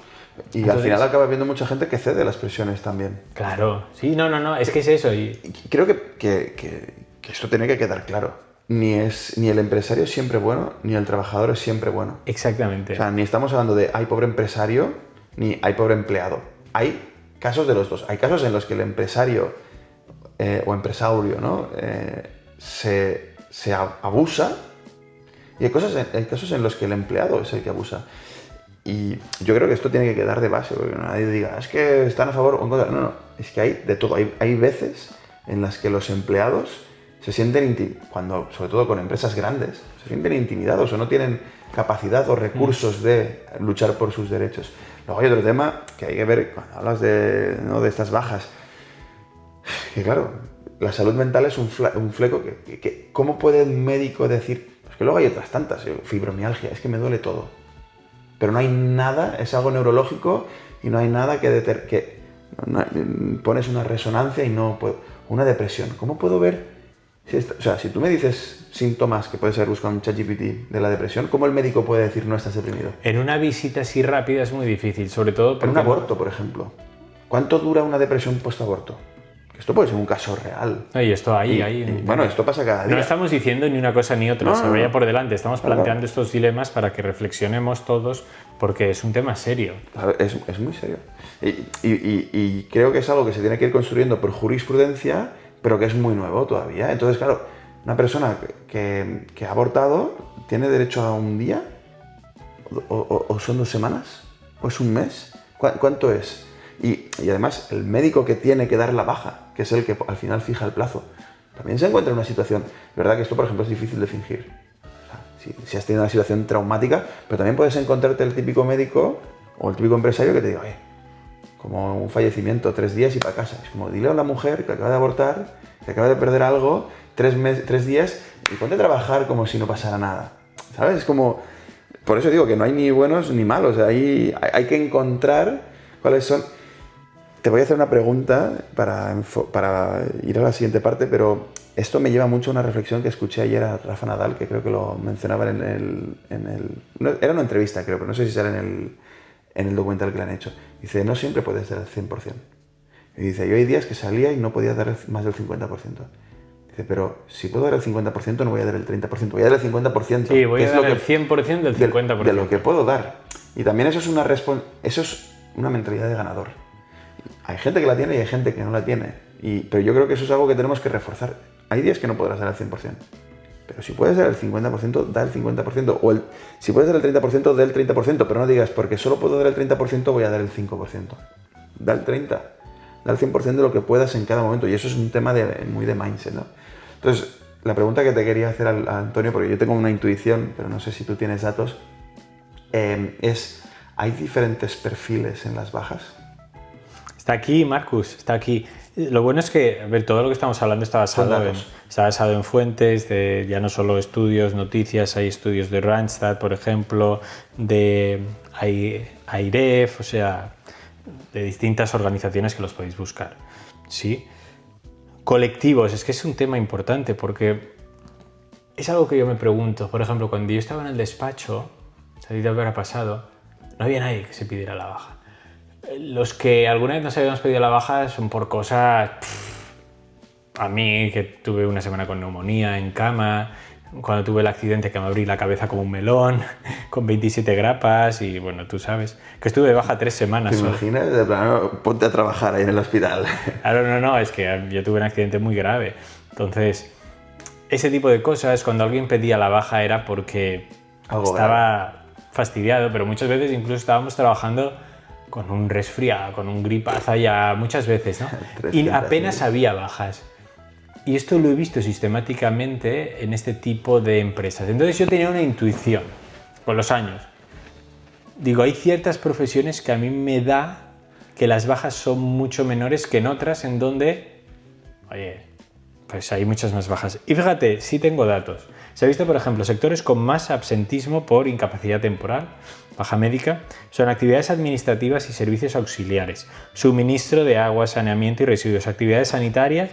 Y entonces, al final acaba viendo mucha gente que cede las presiones también. Claro. Sí, no, es que es eso. Y creo que esto tiene que quedar claro. Ni el empresario es siempre bueno, ni el trabajador es siempre bueno. Exactamente. O sea, ni estamos hablando de hay pobre empresario, ni hay pobre empleado. Hay casos de los dos. Hay casos en los que el empresario o empresario, ¿no? se abusa, y hay casos en los que el empleado es el que abusa. Y yo creo que esto tiene que quedar de base, porque nadie diga, es que están a favor o en contra. No, es que hay de todo. Hay veces en las que los empleados se sienten, sobre todo con empresas grandes, se sienten intimidados o no tienen capacidad o recursos de luchar por sus derechos. Luego hay otro tema que hay que ver cuando hablas de estas bajas, que claro, la salud mental es un fleco que ¿cómo puede un médico decir? Pues que luego hay otras tantas, fibromialgia, es que me duele todo, pero no hay nada, es algo neurológico y no hay nada que pones una resonancia y no puedo, una depresión, ¿cómo puedo ver? Si tú me dices síntomas que puedes haber buscado en ChatGPT de la depresión, ¿cómo el médico puede decir no estás deprimido? En una visita así rápida es muy difícil, sobre todo porque... En un aborto, por ejemplo. ¿Cuánto dura una depresión post-aborto? Esto puede ser un caso real. Y esto bueno, esto pasa cada día. No estamos diciendo ni una cosa ni otra, se vaya por delante. Estamos planteando estos dilemas para que reflexionemos todos, porque es un tema serio. Es muy serio. Y creo que es algo que se tiene que ir construyendo por jurisprudencia, pero que es muy nuevo todavía. Entonces, claro, una persona que ha abortado tiene derecho a un día, o son 2 semanas, o es un mes. ¿Cuánto es? Y además, el médico que tiene que dar la baja, que es el que al final fija el plazo, también se encuentra en una situación. Es verdad que esto, por ejemplo, es difícil de fingir. O sea, si has tenido una situación traumática, pero también puedes encontrarte el típico médico o el típico empresario que te diga, oye, como un fallecimiento, 3 días y para casa. Es como, dile a la mujer que acaba de abortar, que acaba de perder algo, 3 días, y ponte a trabajar como si no pasara nada. ¿Sabes? Es como... Por eso digo que no hay ni buenos ni malos. Hay que encontrar cuáles son... Te voy a hacer una pregunta para ir a la siguiente parte, pero esto me lleva mucho a una reflexión que escuché ayer a Rafa Nadal, que creo que lo mencionaba era una entrevista, creo, pero no sé si sale en el documental que le han hecho. Dice, no siempre puedes dar el 100%. Y dice, yo hay días que salía y no podía dar más del 50%. Dice, pero si puedo dar el 50%, no voy a dar el 30%, voy a dar el 50%. Sí, voy a dar el 100% del 50%. De lo que puedo dar. Y también eso es una mentalidad de ganador. Hay gente que la tiene y hay gente que no la tiene. Pero yo creo que eso es algo que tenemos que reforzar. Hay días que no podrás dar el 100%. Pero si puede ser el 50%, da el 50%. O si puede ser el 30%, da el 30%. Pero no digas, porque solo puedo dar el 30%, voy a dar el 5%. Da el 30%. Da el 100% de lo que puedas en cada momento. Y eso es un tema muy de mindset, ¿no? Entonces, la pregunta que te quería hacer a Antonio, porque yo tengo una intuición, pero no sé si tú tienes datos, es, ¿hay diferentes perfiles en las bajas? Está aquí, Marcus, está aquí. Lo bueno es que, a ver, todo lo que estamos hablando está basado en fuentes, de ya no solo estudios, noticias, hay estudios de Randstad, por ejemplo, de AIREF, o sea, de distintas organizaciones que los podéis buscar. ¿Sí? Colectivos, es que es un tema importante porque es algo que yo me pregunto. Por ejemplo, cuando yo estaba en el despacho, a ti te habrá pasado, no había nadie que se pidiera la baja. Los que alguna vez nos habíamos pedido la baja son por cosas... A mí, que tuve una semana con neumonía en cama, cuando tuve el accidente que me abrí la cabeza como un melón, con 27 grapas y bueno, tú sabes, que estuve de baja 3 semanas. ¿Te imaginas? De plano, ponte a trabajar ahí en el hospital. Claro, no, es que yo tuve un accidente muy grave. Entonces, ese tipo de cosas, cuando alguien pedía la baja era porque estaba fastidiado, pero muchas veces incluso estábamos trabajando con un resfriado, con un gripazo ya muchas veces, ¿no? Y apenas había bajas. Y esto lo he visto sistemáticamente en este tipo de empresas. Entonces yo tenía una intuición con los años. Digo, hay ciertas profesiones que a mí me da que las bajas son mucho menores que en otras en donde, oye, pues hay muchas más bajas. Y fíjate, sí tengo datos. Se ha visto, por ejemplo, sectores con más absentismo por incapacidad temporal, baja médica, son actividades administrativas y servicios auxiliares, suministro de agua, saneamiento y residuos, actividades sanitarias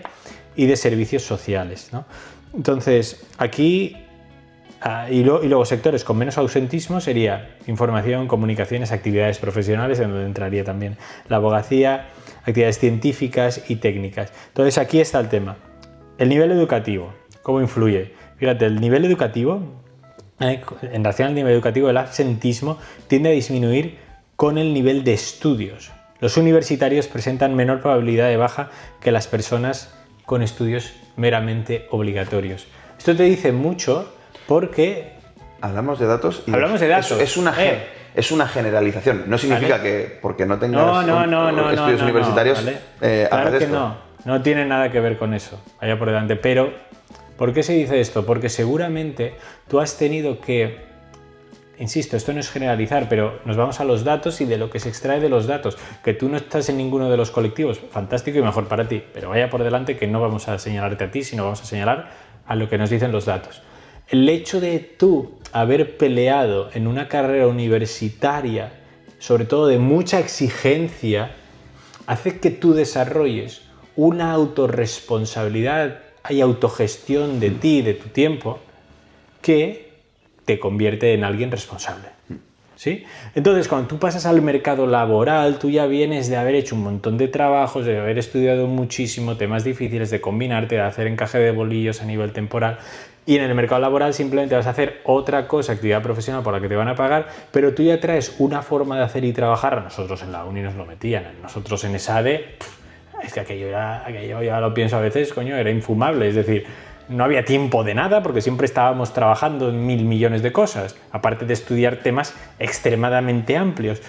y de servicios sociales, ¿no? Entonces, aquí, y luego sectores con menos ausentismo sería información, comunicaciones, actividades profesionales, en donde entraría también la abogacía, actividades científicas y técnicas. Entonces, aquí está el tema. El nivel educativo, ¿cómo influye? Fíjate, el nivel educativo, en relación al nivel educativo, el absentismo tiende a disminuir con el nivel de estudios. Los universitarios presentan menor probabilidad de baja que las personas con estudios meramente obligatorios. Esto te dice mucho porque... Hablamos de datos y hablamos de datos. Es una generalización. No significa que porque no tengas estudios universitarios claro que no tiene nada que ver con eso, allá por delante. Pero, ¿por qué se dice esto? Porque seguramente tú has tenido que... Insisto, esto no es generalizar, pero nos vamos a los datos y de lo que se extrae de los datos. Que tú no estás en ninguno de los colectivos, fantástico y mejor para ti, pero vaya por delante que no vamos a señalarte a ti, sino vamos a señalar a lo que nos dicen los datos. El hecho de tú haber peleado en una carrera universitaria, sobre todo de mucha exigencia, hace que tú desarrolles una autorresponsabilidad y autogestión de ti, de tu tiempo, que te convierte en alguien responsable, ¿sí? Entonces, cuando tú pasas al mercado laboral, tú ya vienes de haber hecho un montón de trabajos, de haber estudiado muchísimo, temas difíciles de combinarte, de hacer encaje de bolillos a nivel temporal, y en el mercado laboral simplemente vas a hacer otra cosa, actividad profesional por la que te van a pagar, pero tú ya traes una forma de hacer y trabajar. A nosotros en la uni nos lo metían, nosotros en ESADE, es que aquello ya lo pienso a veces, coño, era infumable, es decir, no había tiempo de nada porque siempre estábamos trabajando en 1000 millones de cosas, aparte de estudiar temas extremadamente amplios.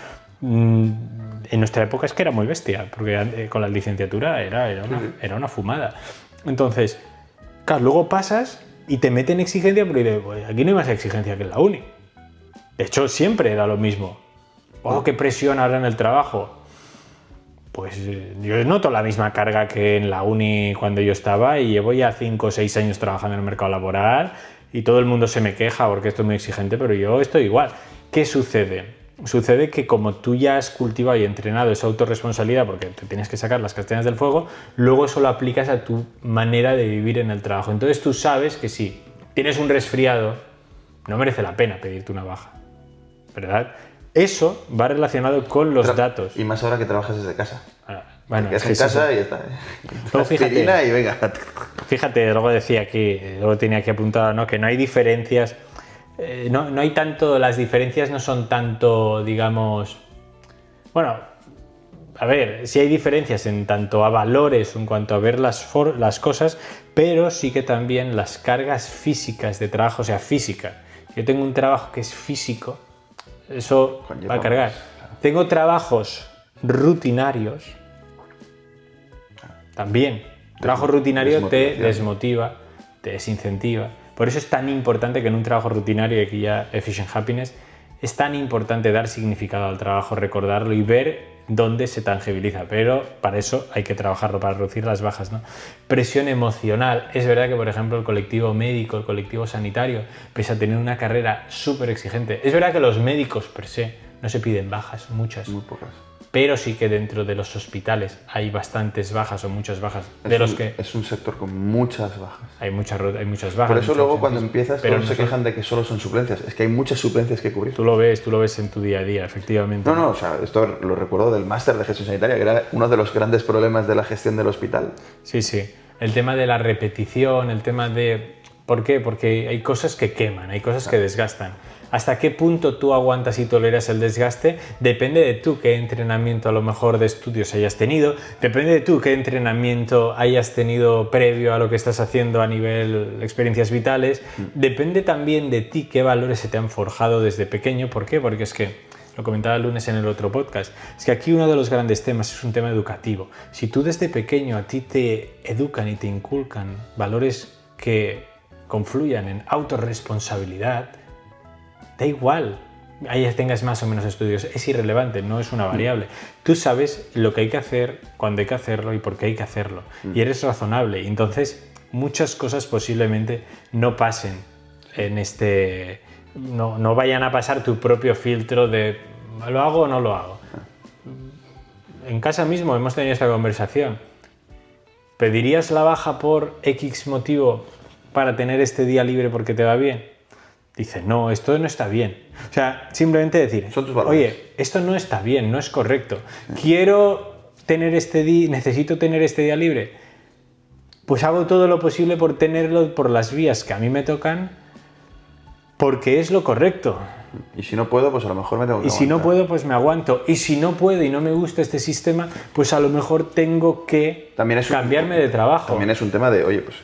En nuestra época es que era muy bestia, porque con la licenciatura era una fumada. Entonces, claro, luego pasas y te meten exigencia, porque dices, pues aquí no hay más exigencia que en la uni. De hecho, siempre era lo mismo. Oh, qué presión ahora en el trabajo. Pues yo noto la misma carga que en la uni cuando yo estaba y llevo ya 5 o 6 años trabajando en el mercado laboral y todo el mundo se me queja porque esto es muy exigente, pero yo estoy igual. ¿Qué sucede? Sucede que como tú ya has cultivado y entrenado esa autorresponsabilidad porque te tienes que sacar las castañas del fuego, luego eso lo aplicas a tu manera de vivir en el trabajo. Entonces tú sabes que si tienes un resfriado, no merece la pena pedirte una baja, ¿verdad? Eso va relacionado con los datos. Y más ahora que trabajas desde casa. Bueno, es que en casa y ya está. Luego, fíjate, y venga. Fíjate, luego decía aquí, luego tenía aquí apuntado, ¿no? Que no hay diferencias. No hay tanto, las diferencias no son tanto, digamos... Bueno, a ver, sí hay diferencias en tanto a valores o en cuanto a ver las cosas, pero sí que también las cargas físicas de trabajo, o sea, física. Yo tengo un trabajo que es físico, eso va a cargar. Tengo trabajos rutinarios, también. Trabajo rutinario te desmotiva, te desincentiva. Por eso es tan importante que en un trabajo rutinario, y aquí ya Efficient Happiness, es tan importante dar significado al trabajo, recordarlo y ver dónde se tangibiliza. Pero para eso hay que trabajarlo, para reducir las bajas, ¿no? Presión emocional. Es verdad que, por ejemplo, el colectivo médico, el colectivo sanitario, pese a tener una carrera súper exigente, es verdad que los médicos per se no se piden bajas, muchas. Muy pocas. Pero sí que dentro de los hospitales hay bastantes bajas o muchas bajas. Es un sector con muchas bajas. Hay muchas bajas. Por eso luego cuando empiezas todos se quejan de que solo son suplencias. Es que hay muchas suplencias que cubrir. Tú lo ves en tu día a día, efectivamente. No, o sea, esto lo recuerdo del máster de gestión sanitaria, que era uno de los grandes problemas de la gestión del hospital. Sí. El tema de la repetición, el tema de... ¿Por qué? Porque hay cosas que queman, hay cosas que desgastan. ¿Hasta qué punto tú aguantas y toleras el desgaste? Depende de tú qué entrenamiento a lo mejor de estudios hayas tenido, depende de tú qué entrenamiento hayas tenido previo a lo que estás haciendo a nivel experiencias vitales, depende también de ti qué valores se te han forjado desde pequeño. ¿Por qué? Porque es que, lo comentaba el lunes en el otro podcast, es que aquí uno de los grandes temas es un tema educativo. Si tú desde pequeño a ti te educan y te inculcan valores que confluyan en autorresponsabilidad, da igual, ahí tengas más o menos estudios, es irrelevante, no es una variable. Tú sabes lo que hay que hacer, cuándo hay que hacerlo y por qué hay que hacerlo. Y eres razonable. Entonces, muchas cosas posiblemente no pasen en este... No vayan a pasar tu propio filtro de ¿lo hago o no lo hago? En casa mismo hemos tenido esta conversación. ¿Pedirías la baja por X motivo para tener este día libre porque te va bien? Dice, no, esto no está bien. O sea, simplemente decir, oye, esto no está bien, no es correcto. Quiero tener este día, necesito tener este día libre. Pues hago todo lo posible por tenerlo por las vías que a mí me tocan, porque es lo correcto. Y si no puedo, pues a lo mejor me tengo que aguantar. Y si no puedo, pues me aguanto. Y si no puedo y no me gusta este sistema, pues a lo mejor tengo que cambiarme de trabajo. También es un tema de, oye, pues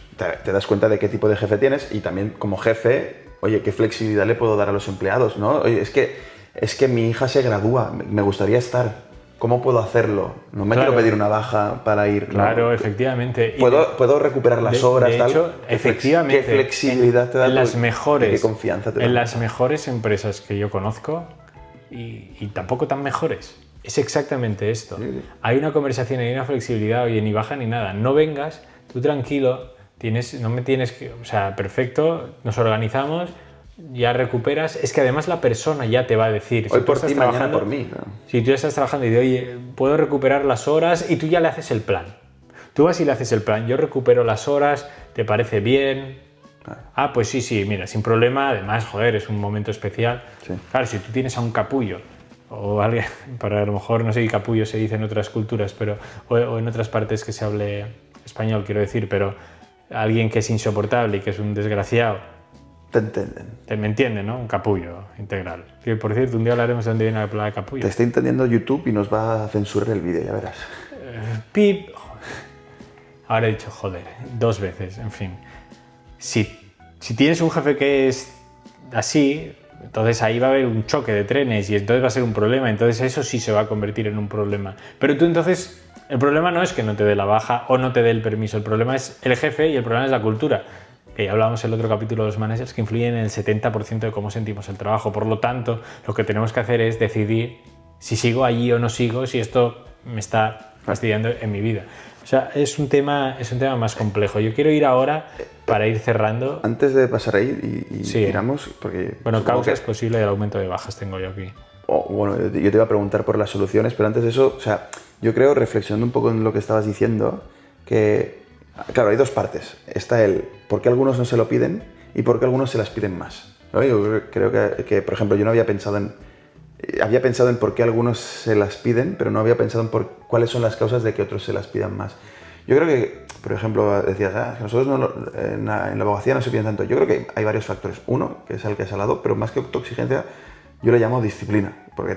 te das cuenta de qué tipo de jefe tienes y también como jefe... Oye, ¿qué flexibilidad le puedo dar a los empleados? ¿No? Oye, es que mi hija se gradúa, me gustaría estar. ¿Cómo puedo hacerlo? No me quiero pedir una baja para ir. Claro, efectivamente. ¿Puedo recuperar las horas? De hecho, efectivamente. ¿Qué flexibilidad te da? En las mejores, ¿qué confianza te da? En las mejores empresas que yo conozco, y tampoco tan mejores, es exactamente esto. Sí. Hay una conversación, hay una flexibilidad, oye, ni baja ni nada. No vengas, tú tranquilo. No me tienes que... O sea, perfecto, nos organizamos, ya recuperas. Es que además la persona ya te va a decir... Hoy por ti, mañana por mí. Claro. Si tú estás trabajando y dices, oye, puedo recuperar las horas, y tú ya le haces el plan. Tú vas y le haces el plan. Yo recupero las horas, ¿te parece bien? Claro. Ah, pues sí, mira, sin problema. Además, joder, es un momento especial. Sí. Claro, si tú tienes a un capullo o alguien, para a lo mejor, no sé qué capullo se dice en otras culturas, pero o en otras partes que se hable español, quiero decir, pero... alguien que es insoportable y que es un desgraciado. Te entienden. Me entiende, ¿no? Un capullo integral. Que, por cierto, un día hablaremos de dónde viene la palabra capullo. Te está entendiendo YouTube y nos va a censurar el vídeo, ya verás. Pip. Ahora he dicho joder, 2 veces, en fin. Si tienes un jefe que es así, entonces ahí va a haber un choque de trenes y entonces va a ser un problema. Entonces eso sí se va a convertir en un problema. Pero tú entonces... El problema no es que no te dé la baja o no te dé el permiso, el problema es el jefe y el problema es la cultura. Que ya hablábamos en el otro capítulo de los managers, que influyen en el 70% de cómo sentimos el trabajo. Por lo tanto, lo que tenemos que hacer es decidir si sigo allí o no sigo, si esto me está fastidiando en mi vida. O sea, es un tema más complejo. Yo quiero ir ahora, para ir cerrando... Antes de pasar ahí y tiramos, porque... Bueno, causas posibles del aumento de bajas tengo yo aquí. Bueno, yo te iba a preguntar por las soluciones, pero antes de eso, o sea... Yo creo, reflexionando un poco en lo que estabas diciendo, que, claro, hay 2 partes. Está el por qué algunos no se lo piden y por qué algunos se las piden más. ¿No? Yo creo que, por ejemplo, yo no había pensado en... Había pensado en por qué algunos se las piden, pero no había pensado en cuáles son las causas de que otros se las pidan más. Yo creo que, por ejemplo, decías, nosotros en la abogacía no se piden tanto. Yo creo que hay varios factores. Uno, que es el que has hablado, pero más que autoexigencia, yo le llamo disciplina, porque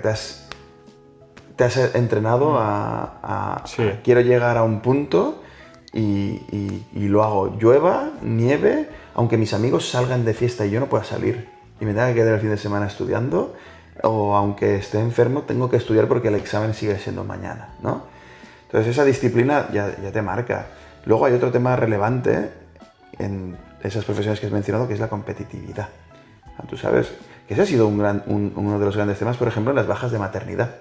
te has entrenado a quiero llegar a un punto y lo hago. Llueva, nieve, aunque mis amigos salgan de fiesta y yo no pueda salir y me tenga que quedar el fin de semana estudiando, o aunque esté enfermo, tengo que estudiar porque el examen sigue siendo mañana, ¿no? Entonces esa disciplina ya te marca. Luego hay otro tema relevante en esas profesiones que has mencionado, que es la competitividad. Tú sabes que ese ha sido uno de los grandes temas, por ejemplo, en las bajas de maternidad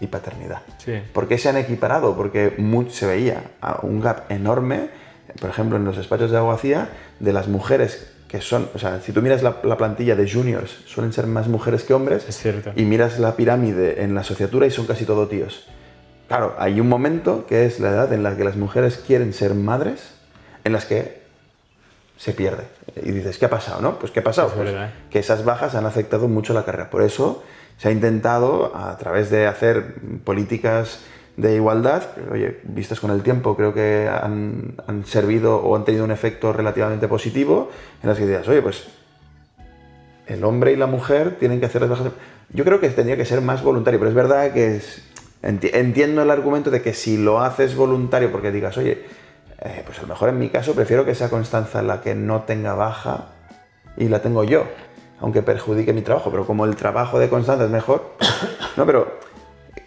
y paternidad. Sí. ¿Por qué se han equiparado? Porque se veía un gap enorme, por ejemplo, en los despachos de abogacía, de las mujeres que son, o sea, si tú miras la plantilla de juniors, suelen ser más mujeres que hombres. Es cierto. Y miras la pirámide en la sociatura y son casi todo tíos. Claro, hay un momento que es la edad en la que las mujeres quieren ser madres, en las que se pierde. Y dices, ¿qué ha pasado, no? Pues ¿qué ha pasado? Es pues verdad. que esas bajas han afectado mucho la carrera. Por eso se ha intentado, a través de hacer políticas de igualdad, que, oye, vistas con el tiempo, creo que han servido o han tenido un efecto relativamente positivo, en las que dices, oye, pues el hombre y la mujer tienen que hacer las bajas. Yo creo que tendría que ser más voluntario, pero es verdad que entiendo el argumento de que si lo haces voluntario porque digas, oye, pues a lo mejor en mi caso prefiero que sea Constanza la que no tenga baja y la tengo yo, aunque perjudique mi trabajo, pero como el trabajo de Constanza es mejor, no, pero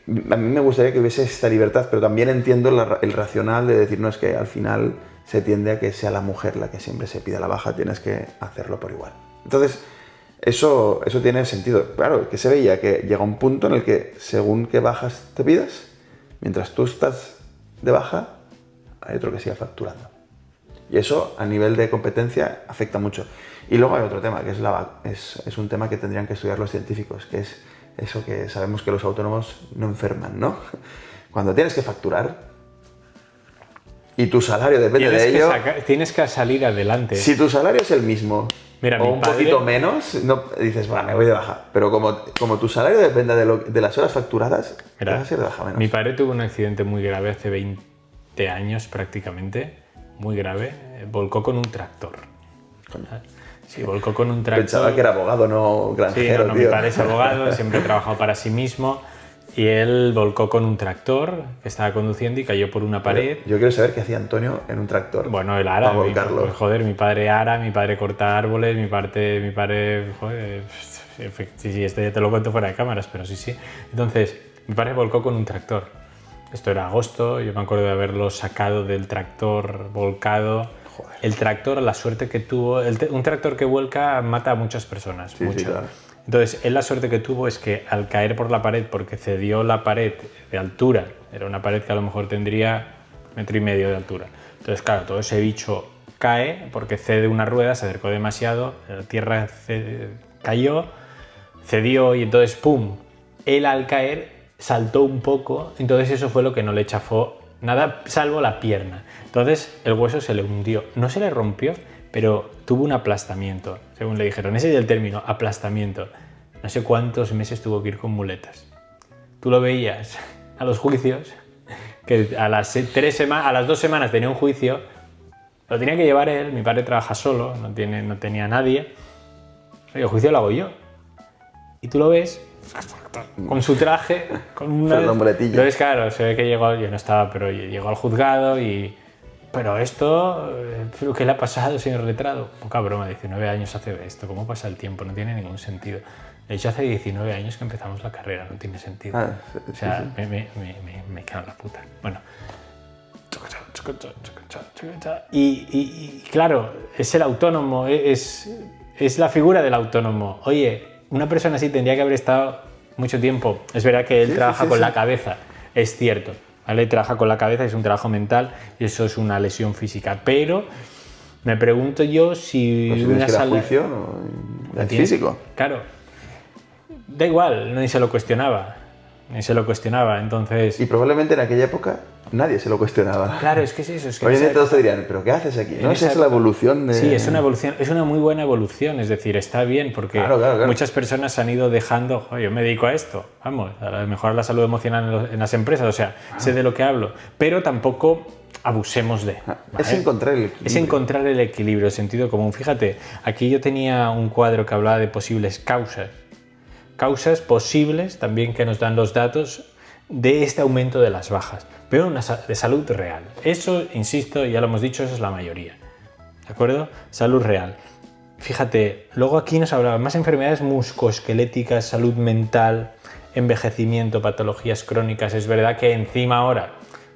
a mí me gustaría que hubiese esta libertad, pero también entiendo el racional de decir, no, es que al final se tiende a que sea la mujer la que siempre se pida la baja, tienes que hacerlo por igual. Entonces, eso tiene sentido. Claro, que se veía que llega un punto en el que según qué bajas te pidas, mientras tú estás de baja, hay otro que siga facturando. Y eso a nivel de competencia afecta mucho. Y luego hay otro tema, que es un tema que tendrían que estudiar los científicos, que es eso que sabemos que los autónomos no enferman, ¿no? Cuando tienes que facturar y tu salario depende de ello... Tienes que salir adelante. Si tu salario es el mismo, mira, o un poquito menos, no, dices, bueno, me voy de baja. Pero como tu salario depende de las horas facturadas, te vas a ir de baja menos. Mi padre tuvo un accidente muy grave hace 20 años prácticamente, muy grave. Volcó con un tractor. Coño. Sí, volcó con un tractor. Pensaba que era abogado, no granjero, sí, no, tío. Mi padre es abogado, siempre ha trabajado para sí mismo. Y él volcó con un tractor que estaba conduciendo y cayó por una pared. Yo quiero saber qué hacía Antonio en un tractor. Bueno, él ara. Para volcarlo. Pues, joder, mi padre ara, mi padre corta árboles, mi padre, joder, sí, esto ya te lo cuento fuera de cámaras, pero sí. Entonces, mi padre volcó con un tractor. Esto era agosto, yo me acuerdo de haberlo sacado del tractor volcado. Joder. El tractor, la suerte que tuvo, un tractor que vuelca mata a muchas personas, Sí, mucho. sí, claro. Entonces, él la suerte que tuvo es que al caer por la pared, porque cedió la pared de altura, era una pared que a lo mejor tendría 1,5 metros de altura. Entonces, claro, todo ese bicho cae porque cede una rueda, se acercó demasiado, la tierra cayó, cedió y entonces, ¡pum! Él al caer saltó un poco, entonces eso fue lo que no le chafó nada, salvo la pierna. Entonces, el hueso se le hundió. No se le rompió, pero tuvo un aplastamiento, según le dijeron. Ese es el término, aplastamiento. No sé cuántos meses tuvo que ir con muletas. Tú lo veías a los juicios, que a las 2 semanas tenía un juicio, lo tenía que llevar él, mi padre trabaja solo, no tenía nadie, y el juicio lo hago yo. Y tú lo ves con su traje, con una... Entonces, claro, se ve que llegó, yo no estaba, pero llegó al juzgado y... Pero esto, ¿qué le ha pasado, señor letrado? Poca broma, 19 años hace de esto, ¿cómo pasa el tiempo? No tiene ningún sentido. De hecho, hace 19 años que empezamos la carrera, no tiene sentido. O sea, sí. Me cago en la puta. Bueno. Y claro, es el autónomo, es la figura del autónomo. Oye, una persona así tendría que haber estado mucho tiempo. Es verdad que él trabaja con la cabeza, es cierto. ¿Vale? Trabaja con la cabeza, es un trabajo mental y eso es una lesión física. Pero me pregunto yo si... Pues si una sala... juicio, no, es físico. Claro. Da igual, ni se lo cuestionaba. Entonces... Y probablemente en aquella época nadie se lo cuestionaba. Claro, es que es eso. Es que hoy en día todos te dirían, ¿pero qué haces aquí? ¿No? Esa es la evolución de... Sí, es una evolución, es una muy buena evolución, es decir, está bien porque claro. Muchas personas han ido dejando, yo me dedico a esto, vamos, a mejorar la salud emocional en las empresas, o sea, sé de lo que hablo, pero tampoco abusemos de... ¿vale? Es encontrar el equilibrio. Es encontrar el equilibrio, el sentido común. Fíjate, aquí yo tenía un cuadro que hablaba de posibles causas posibles, también que nos dan los datos de este aumento de las bajas, pero una de salud real. Eso, insisto, ya lo hemos dicho, eso es la mayoría. ¿De acuerdo? Salud real. Fíjate, luego aquí nos hablaba más enfermedades musculoesqueléticas, salud mental, envejecimiento, patologías crónicas. Es verdad que encima ahora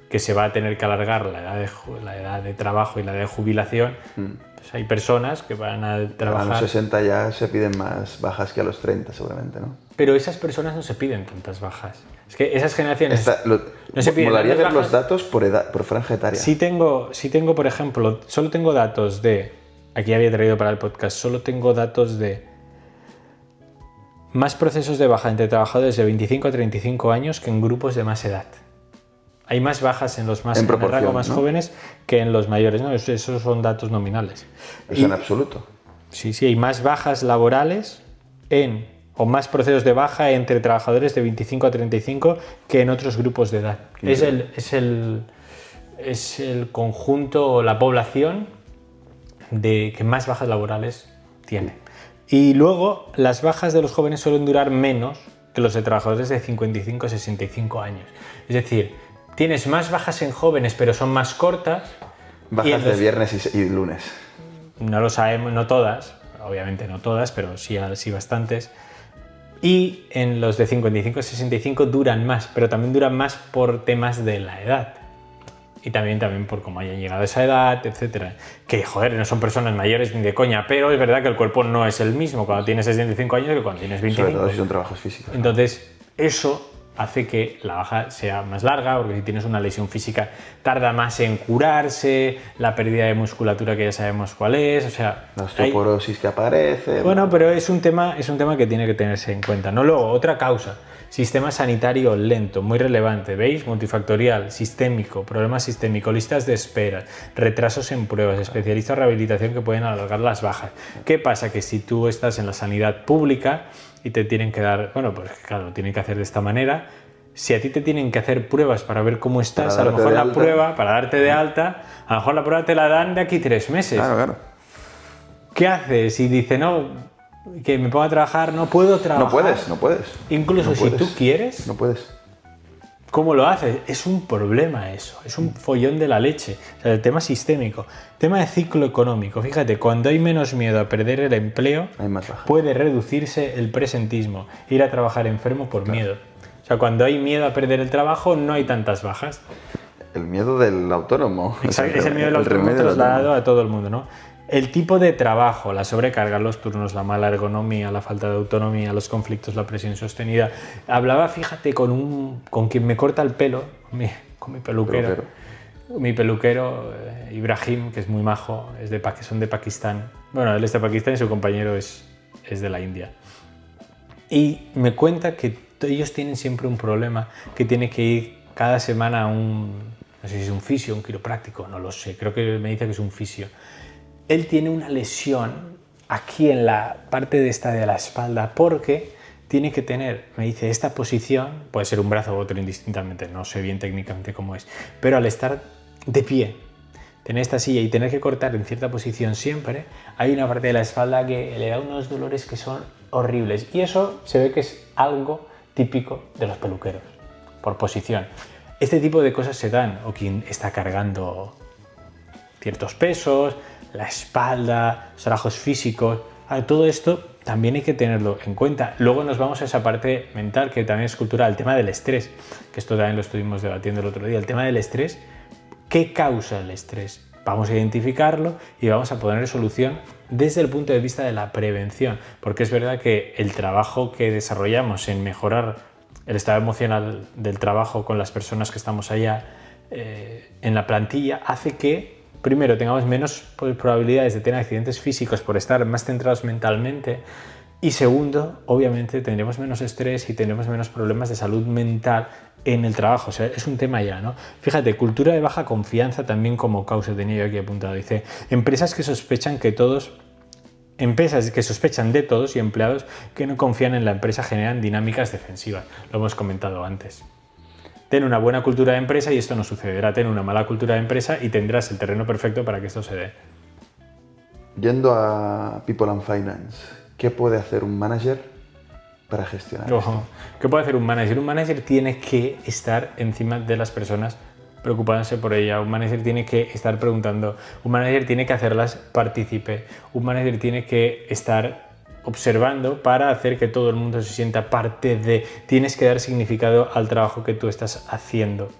que se va a tener que alargar la edad de trabajo y la edad de jubilación, pues hay personas que van a trabajar... A los 60 ya se piden más bajas que a los 30 seguramente, ¿no? Pero esas personas no se piden tantas bajas. Es que esas generaciones no se piden tantas bajas. Los datos por edad, por franja etaria. Sí tengo, por ejemplo, solo tengo datos de... Aquí había traído para el podcast, solo tengo datos de más procesos de baja entre trabajadores de 25 a 35 años que en grupos de más edad. Hay más bajas en los más en rango más jóvenes que en los mayores, ¿no? Esos son datos nominales. ¿Es en absoluto? Sí, hay más bajas laborales o más procesos de baja entre trabajadores de 25 a 35 que en otros grupos de edad. Es el conjunto o la población que más bajas laborales tiene. Y luego las bajas de los jóvenes suelen durar menos que los de trabajadores de 55 a 65 años. Es decir, tienes más bajas en jóvenes, pero son más cortas. Bajas de viernes y lunes. No lo sabemos, no todas, obviamente no todas, pero sí bastantes. Y en los de 55 a 65 duran más, pero también duran más por temas de la edad. Y también por cómo hayan llegado a esa edad, etcétera. Que, joder, no son personas mayores ni de coña, pero es verdad que el cuerpo no es el mismo cuando tienes 65 años que cuando tienes 25. Sobre todo si son trabajos físicos. Entonces, eso hace que la baja sea más larga, porque si tienes una lesión física tarda más en curarse, la pérdida de musculatura que ya sabemos cuál es, o sea... La osteoporosis que aparece... Bueno, pero es un tema que tiene que tenerse en cuenta, ¿no? Luego, otra causa, sistema sanitario lento, muy relevante, ¿veis? Multifactorial, sistémico, problema sistémico, listas de espera, retrasos en pruebas, especialistas de rehabilitación que pueden alargar las bajas. ¿Qué pasa? Que si tú estás en la sanidad pública y te tienen que dar, bueno, pues claro, lo tienen que hacer de esta manera. Si a ti te tienen que hacer pruebas para ver cómo estás, a lo mejor la prueba, para darte de alta, a lo mejor la prueba te la dan de aquí 3 meses. Claro. ¿Qué haces? Y dice, no, que me ponga a trabajar, no puedo trabajar. No puedes. Incluso si tú quieres. No puedes. ¿Cómo lo haces? Es un problema eso, es un follón de la leche. O sea, el tema sistémico, tema de ciclo económico. Fíjate, cuando hay menos miedo a perder el empleo, puede reducirse el presentismo, ir a trabajar enfermo por miedo. O sea, cuando hay miedo a perder el trabajo, no hay tantas bajas. El miedo del autónomo. Exacto, es el miedo del autónomo trasladado a todo el mundo, ¿no? El tipo de trabajo, la sobrecarga, los turnos, la mala ergonomía, la falta de autonomía, los conflictos, la presión sostenida. Hablaba, fíjate, con quien me corta el pelo, con mi peluquero. Mi peluquero, Ibrahim, que es muy majo, son de Pakistán. Bueno, él es de Pakistán y su compañero es de la India. Y me cuenta que ellos tienen siempre un problema, que tiene que ir cada semana a no sé si es un fisio, un quiropráctico, no lo sé, creo que me dice que es un fisio. Él tiene una lesión aquí en la parte de la espalda porque tiene que tener, me dice, esta posición, puede ser un brazo u otro indistintamente, no sé bien técnicamente cómo es, pero al estar de pie, tener esta silla y tener que cortar en cierta posición siempre, hay una parte de la espalda que le da unos dolores que son horribles. Y eso se ve que es algo típico de los peluqueros, por posición. Este tipo de cosas se dan, o quien está cargando ciertos pesos, la espalda, los trabajos físicos, todo esto también hay que tenerlo en cuenta. Luego nos vamos a esa parte mental que también es cultural, el tema del estrés, que esto también lo estuvimos debatiendo el otro día. El tema del estrés, ¿qué causa el estrés? Vamos a identificarlo y vamos a poner solución desde el punto de vista de la prevención, porque es verdad que el trabajo que desarrollamos en mejorar el estado emocional del trabajo con las personas que estamos allá en la plantilla hace que primero tengamos menos probabilidades de tener accidentes físicos por estar más centrados mentalmente y segundo, obviamente tendremos menos estrés y tendremos menos problemas de salud mental en el trabajo. O sea, es un tema ya, ¿no? Fíjate, cultura de baja confianza también como causa, tenía yo aquí apuntado. Dice, empresas que sospechan de todos y empleados que no confían en la empresa generan dinámicas defensivas. Lo hemos comentado antes. Ten una buena cultura de empresa y esto no sucederá. Ten una mala cultura de empresa y tendrás el terreno perfecto para que esto se dé. Yendo a People and Finance, ¿qué puede hacer un manager para gestionar Ojo. esto. ¿Qué puede hacer un manager? Un manager tiene que estar encima de las personas preocupándose por ella. Un manager tiene que estar preguntando. Un manager tiene que hacerlas partícipe. Un manager tiene que estar observando para hacer que todo el mundo se sienta parte de. Tienes que dar significado al trabajo que tú estás haciendo.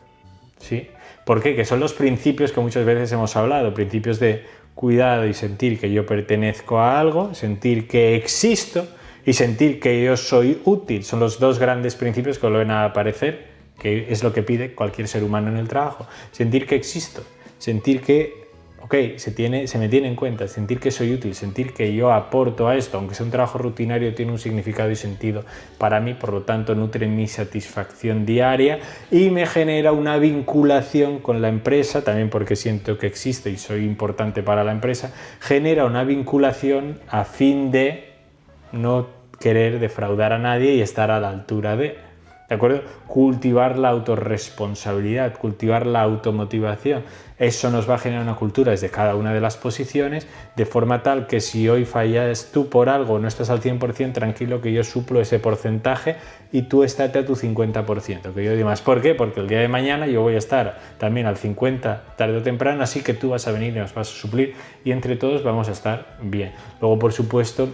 ¿Sí? ¿Por qué? Que son los principios que muchas veces hemos hablado. Principios de cuidado y sentir que yo pertenezco a algo, sentir que existo y sentir que yo soy útil. Son los dos grandes principios que vuelven a aparecer, que es lo que pide cualquier ser humano en el trabajo. Sentir que existo, sentir que se me tiene en cuenta, sentir que soy útil, sentir que yo aporto a esto, aunque sea un trabajo rutinario, tiene un significado y sentido para mí, por lo tanto nutre mi satisfacción diaria y me genera una vinculación con la empresa, también porque siento que existo y soy importante para la empresa, genera una vinculación a fin de no querer defraudar a nadie y estar a la altura ¿de acuerdo? Cultivar la autorresponsabilidad, cultivar la automotivación. Eso nos va a generar una cultura desde cada una de las posiciones, de forma tal que si hoy fallas tú por algo, no estás al 100%, tranquilo que yo suplo ese porcentaje y tú estate a tu 50%. Que yo digo más, ¿por qué? Porque el día de mañana yo voy a estar también al 50% tarde o temprano, así que tú vas a venir y nos vas a suplir y entre todos vamos a estar bien. Luego, por supuesto,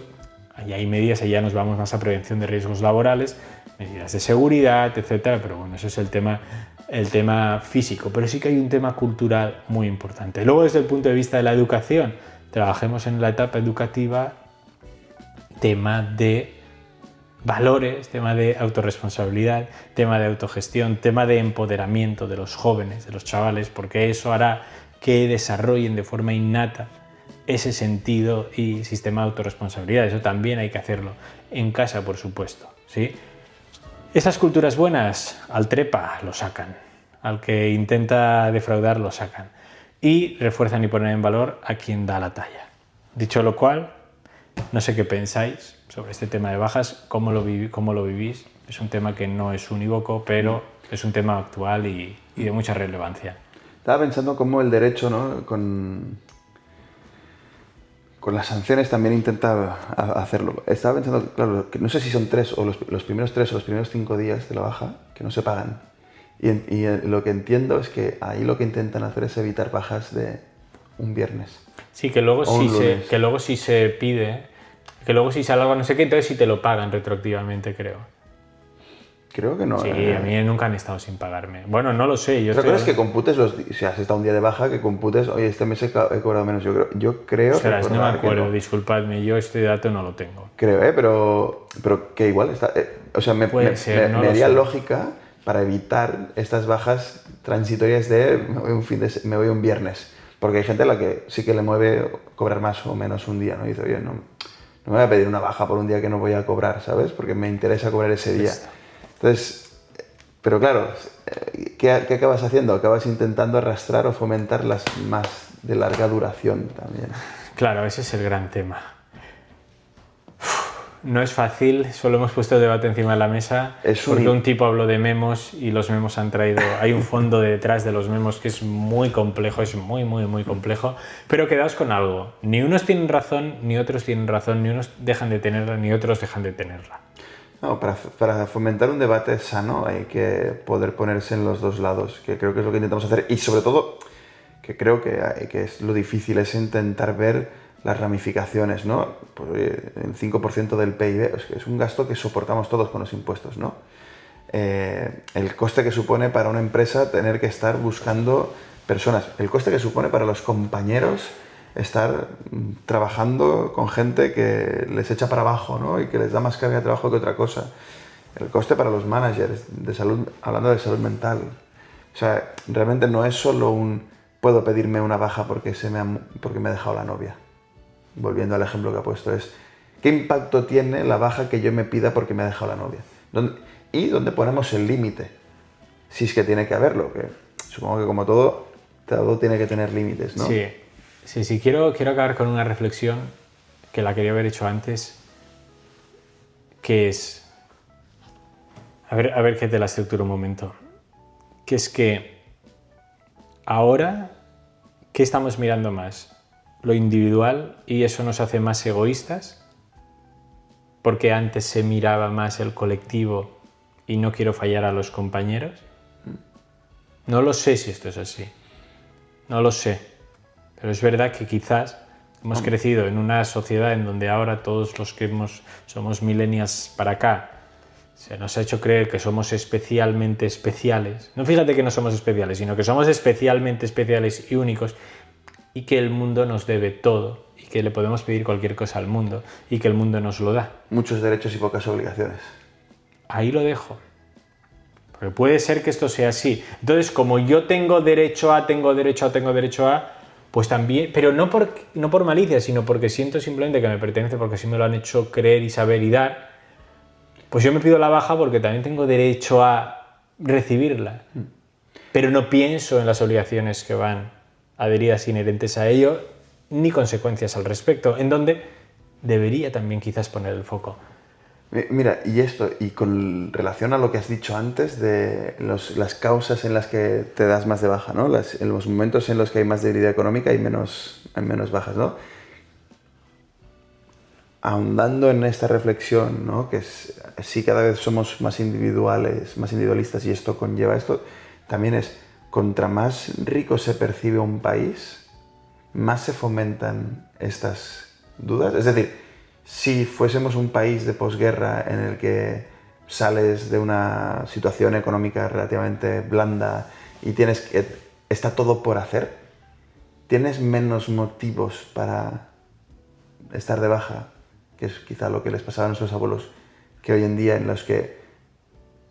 ahí hay medidas, allá nos vamos más a prevención de riesgos laborales, medidas de seguridad, etcétera, pero bueno, eso es el tema físico, pero sí que hay un tema cultural muy importante. Luego, desde el punto de vista de la educación, trabajemos en la etapa educativa, tema de valores, tema de autorresponsabilidad, tema de autogestión, tema de empoderamiento de los jóvenes, de los chavales, porque eso hará que desarrollen de forma innata ese sentido y sistema de autorresponsabilidad. Eso también hay que hacerlo en casa, por supuesto, ¿sí? Esas culturas buenas, al trepa lo sacan, al que intenta defraudar lo sacan y refuerzan y ponen en valor a quien da la talla. Dicho lo cual, no sé qué pensáis sobre este tema de bajas, cómo lo vivís. Es un tema que no es unívoco, pero es un tema actual y de mucha relevancia. Estaba pensando cómo el derecho, ¿no? Con las sanciones también intenta hacerlo. Estaba pensando, claro, que no sé si son 3 o los primeros 3 o los primeros 5 días de la baja que no se pagan. Y lo que entiendo es que ahí lo que intentan hacer es evitar bajas de un viernes. Sí, que luego sí se pide, que luego si se alarga no sé qué, entonces sí te lo pagan retroactivamente, creo. Creo que no. Sí, a mí nunca han estado sin pagarme. Bueno, no lo sé. Pero es que computes si has estado un día de baja, que computes, oye, este mes he cobrado menos. Yo creo Ostras, no me acuerdo, no. Disculpadme, yo este dato no lo tengo. Creo, pero que igual está. O sea, me haría lógica para evitar estas bajas transitorias de me voy un viernes. Porque hay gente a la que sí que le mueve cobrar más o menos un día, ¿no? Y dice, oye, no me voy a pedir una baja por un día que no voy a cobrar, ¿sabes? Porque me interesa cobrar ese día. Entonces, pero claro, ¿qué acabas haciendo? Acabas intentando arrastrar o fomentar las más de larga duración también. Claro, ese es el gran tema. No es fácil, solo hemos puesto el debate encima de la mesa porque un tipo habló de memos y los memos han traído... Hay un fondo detrás de los memos que es muy complejo, es muy, muy, muy complejo, pero quedaos con algo. Ni unos tienen razón, ni otros tienen razón, ni unos dejan de tenerla, ni otros dejan de tenerla. No, para fomentar un debate sano hay que poder ponerse en los dos lados, que creo que es lo que intentamos hacer. Y sobre todo, que creo que es lo difícil, es intentar ver las ramificaciones, ¿no? El 5% del PIB es un gasto que soportamos todos con los impuestos, ¿no? El coste que supone para una empresa tener que estar buscando personas, el coste que supone para los compañeros estar trabajando con gente que les echa para abajo, ¿no? Y que les da más carga de trabajo que otra cosa. El coste para los managers de salud, hablando de salud mental. O sea, realmente no es solo puedo pedirme una baja porque me ha dejado la novia. Volviendo al ejemplo que ha puesto, es ¿qué impacto tiene la baja que yo me pida porque me ha dejado la novia? ¿Y dónde ponemos el límite? Si es que tiene que haberlo, que supongo que como todo tiene que tener límites, ¿no? Sí, quiero acabar con una reflexión que la quería haber hecho antes, que es, a ver que te la estructuro un momento, que es que ahora, ¿qué estamos mirando más? Lo individual y eso nos hace más egoístas, porque antes se miraba más el colectivo y no quiero fallar a los compañeros. No lo sé si esto es así. No lo sé. Pero es verdad que quizás hemos crecido en una sociedad en donde ahora todos los que somos millennials para acá, se nos ha hecho creer que somos especialmente especiales. No, fíjate que no somos especiales, sino que somos especialmente especiales y únicos, y que el mundo nos debe todo, y que le podemos pedir cualquier cosa al mundo, y que el mundo nos lo da. Muchos derechos y pocas obligaciones. Ahí lo dejo. Porque puede ser que esto sea así. Entonces, como yo tengo derecho a, pues también, pero no por malicia, sino porque siento simplemente que me pertenece, porque así me lo han hecho creer y saber y dar, pues yo me pido la baja porque también tengo derecho a recibirla. Pero no pienso en las obligaciones que van adheridas inherentes a ello, ni consecuencias al respecto, en donde debería también quizás poner el foco. Mira, y esto, y con relación a lo que has dicho antes de las causas en las que te das más de baja, ¿no? En los momentos en los que hay más debilidad económica hay menos bajas, ¿no? Ahondando en esta reflexión, ¿no? Que sí, cada vez somos más individuales, más individualistas, y esto conlleva esto, también es, contra más rico se percibe un país, más se fomentan estas dudas. Es decir, si fuésemos un país de posguerra en el que sales de una situación económica relativamente blanda y está todo por hacer, tienes menos motivos para estar de baja, que es quizá lo que les pasaba a nuestros abuelos, que hoy en día, en los que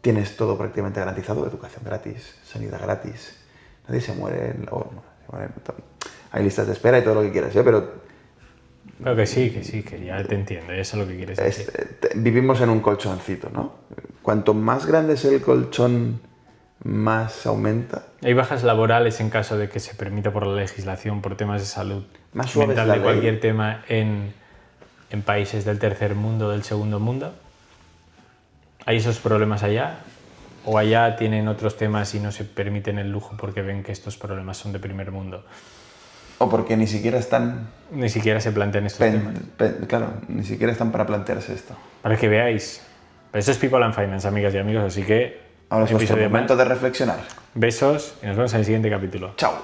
tienes todo prácticamente garantizado, educación gratis, sanidad gratis, nadie se muere, hay listas de espera y todo lo que quieras, pero Pero que sí, que ya te entiendo, ya sé lo que quieres decir. Vivimos en un colchoncito, ¿no? Cuanto más grande es el colchón, más aumenta. Hay bajas laborales en caso de que se permita por la legislación, por temas de salud Más suave mental, es la de ley. cualquier tema en países del tercer mundo, del segundo mundo. ¿Hay esos problemas allá? ¿O allá tienen otros temas y no se permiten el lujo porque ven que estos problemas son de primer mundo? O porque ni siquiera están... Ni siquiera se plantean estos temas. Claro, ni siquiera están para plantearse esto. Para que veáis. Eso es People and Finance, amigas y amigos, así que... Ahora es vuestro momento de reflexionar. Besos y nos vemos en el siguiente capítulo. Chao.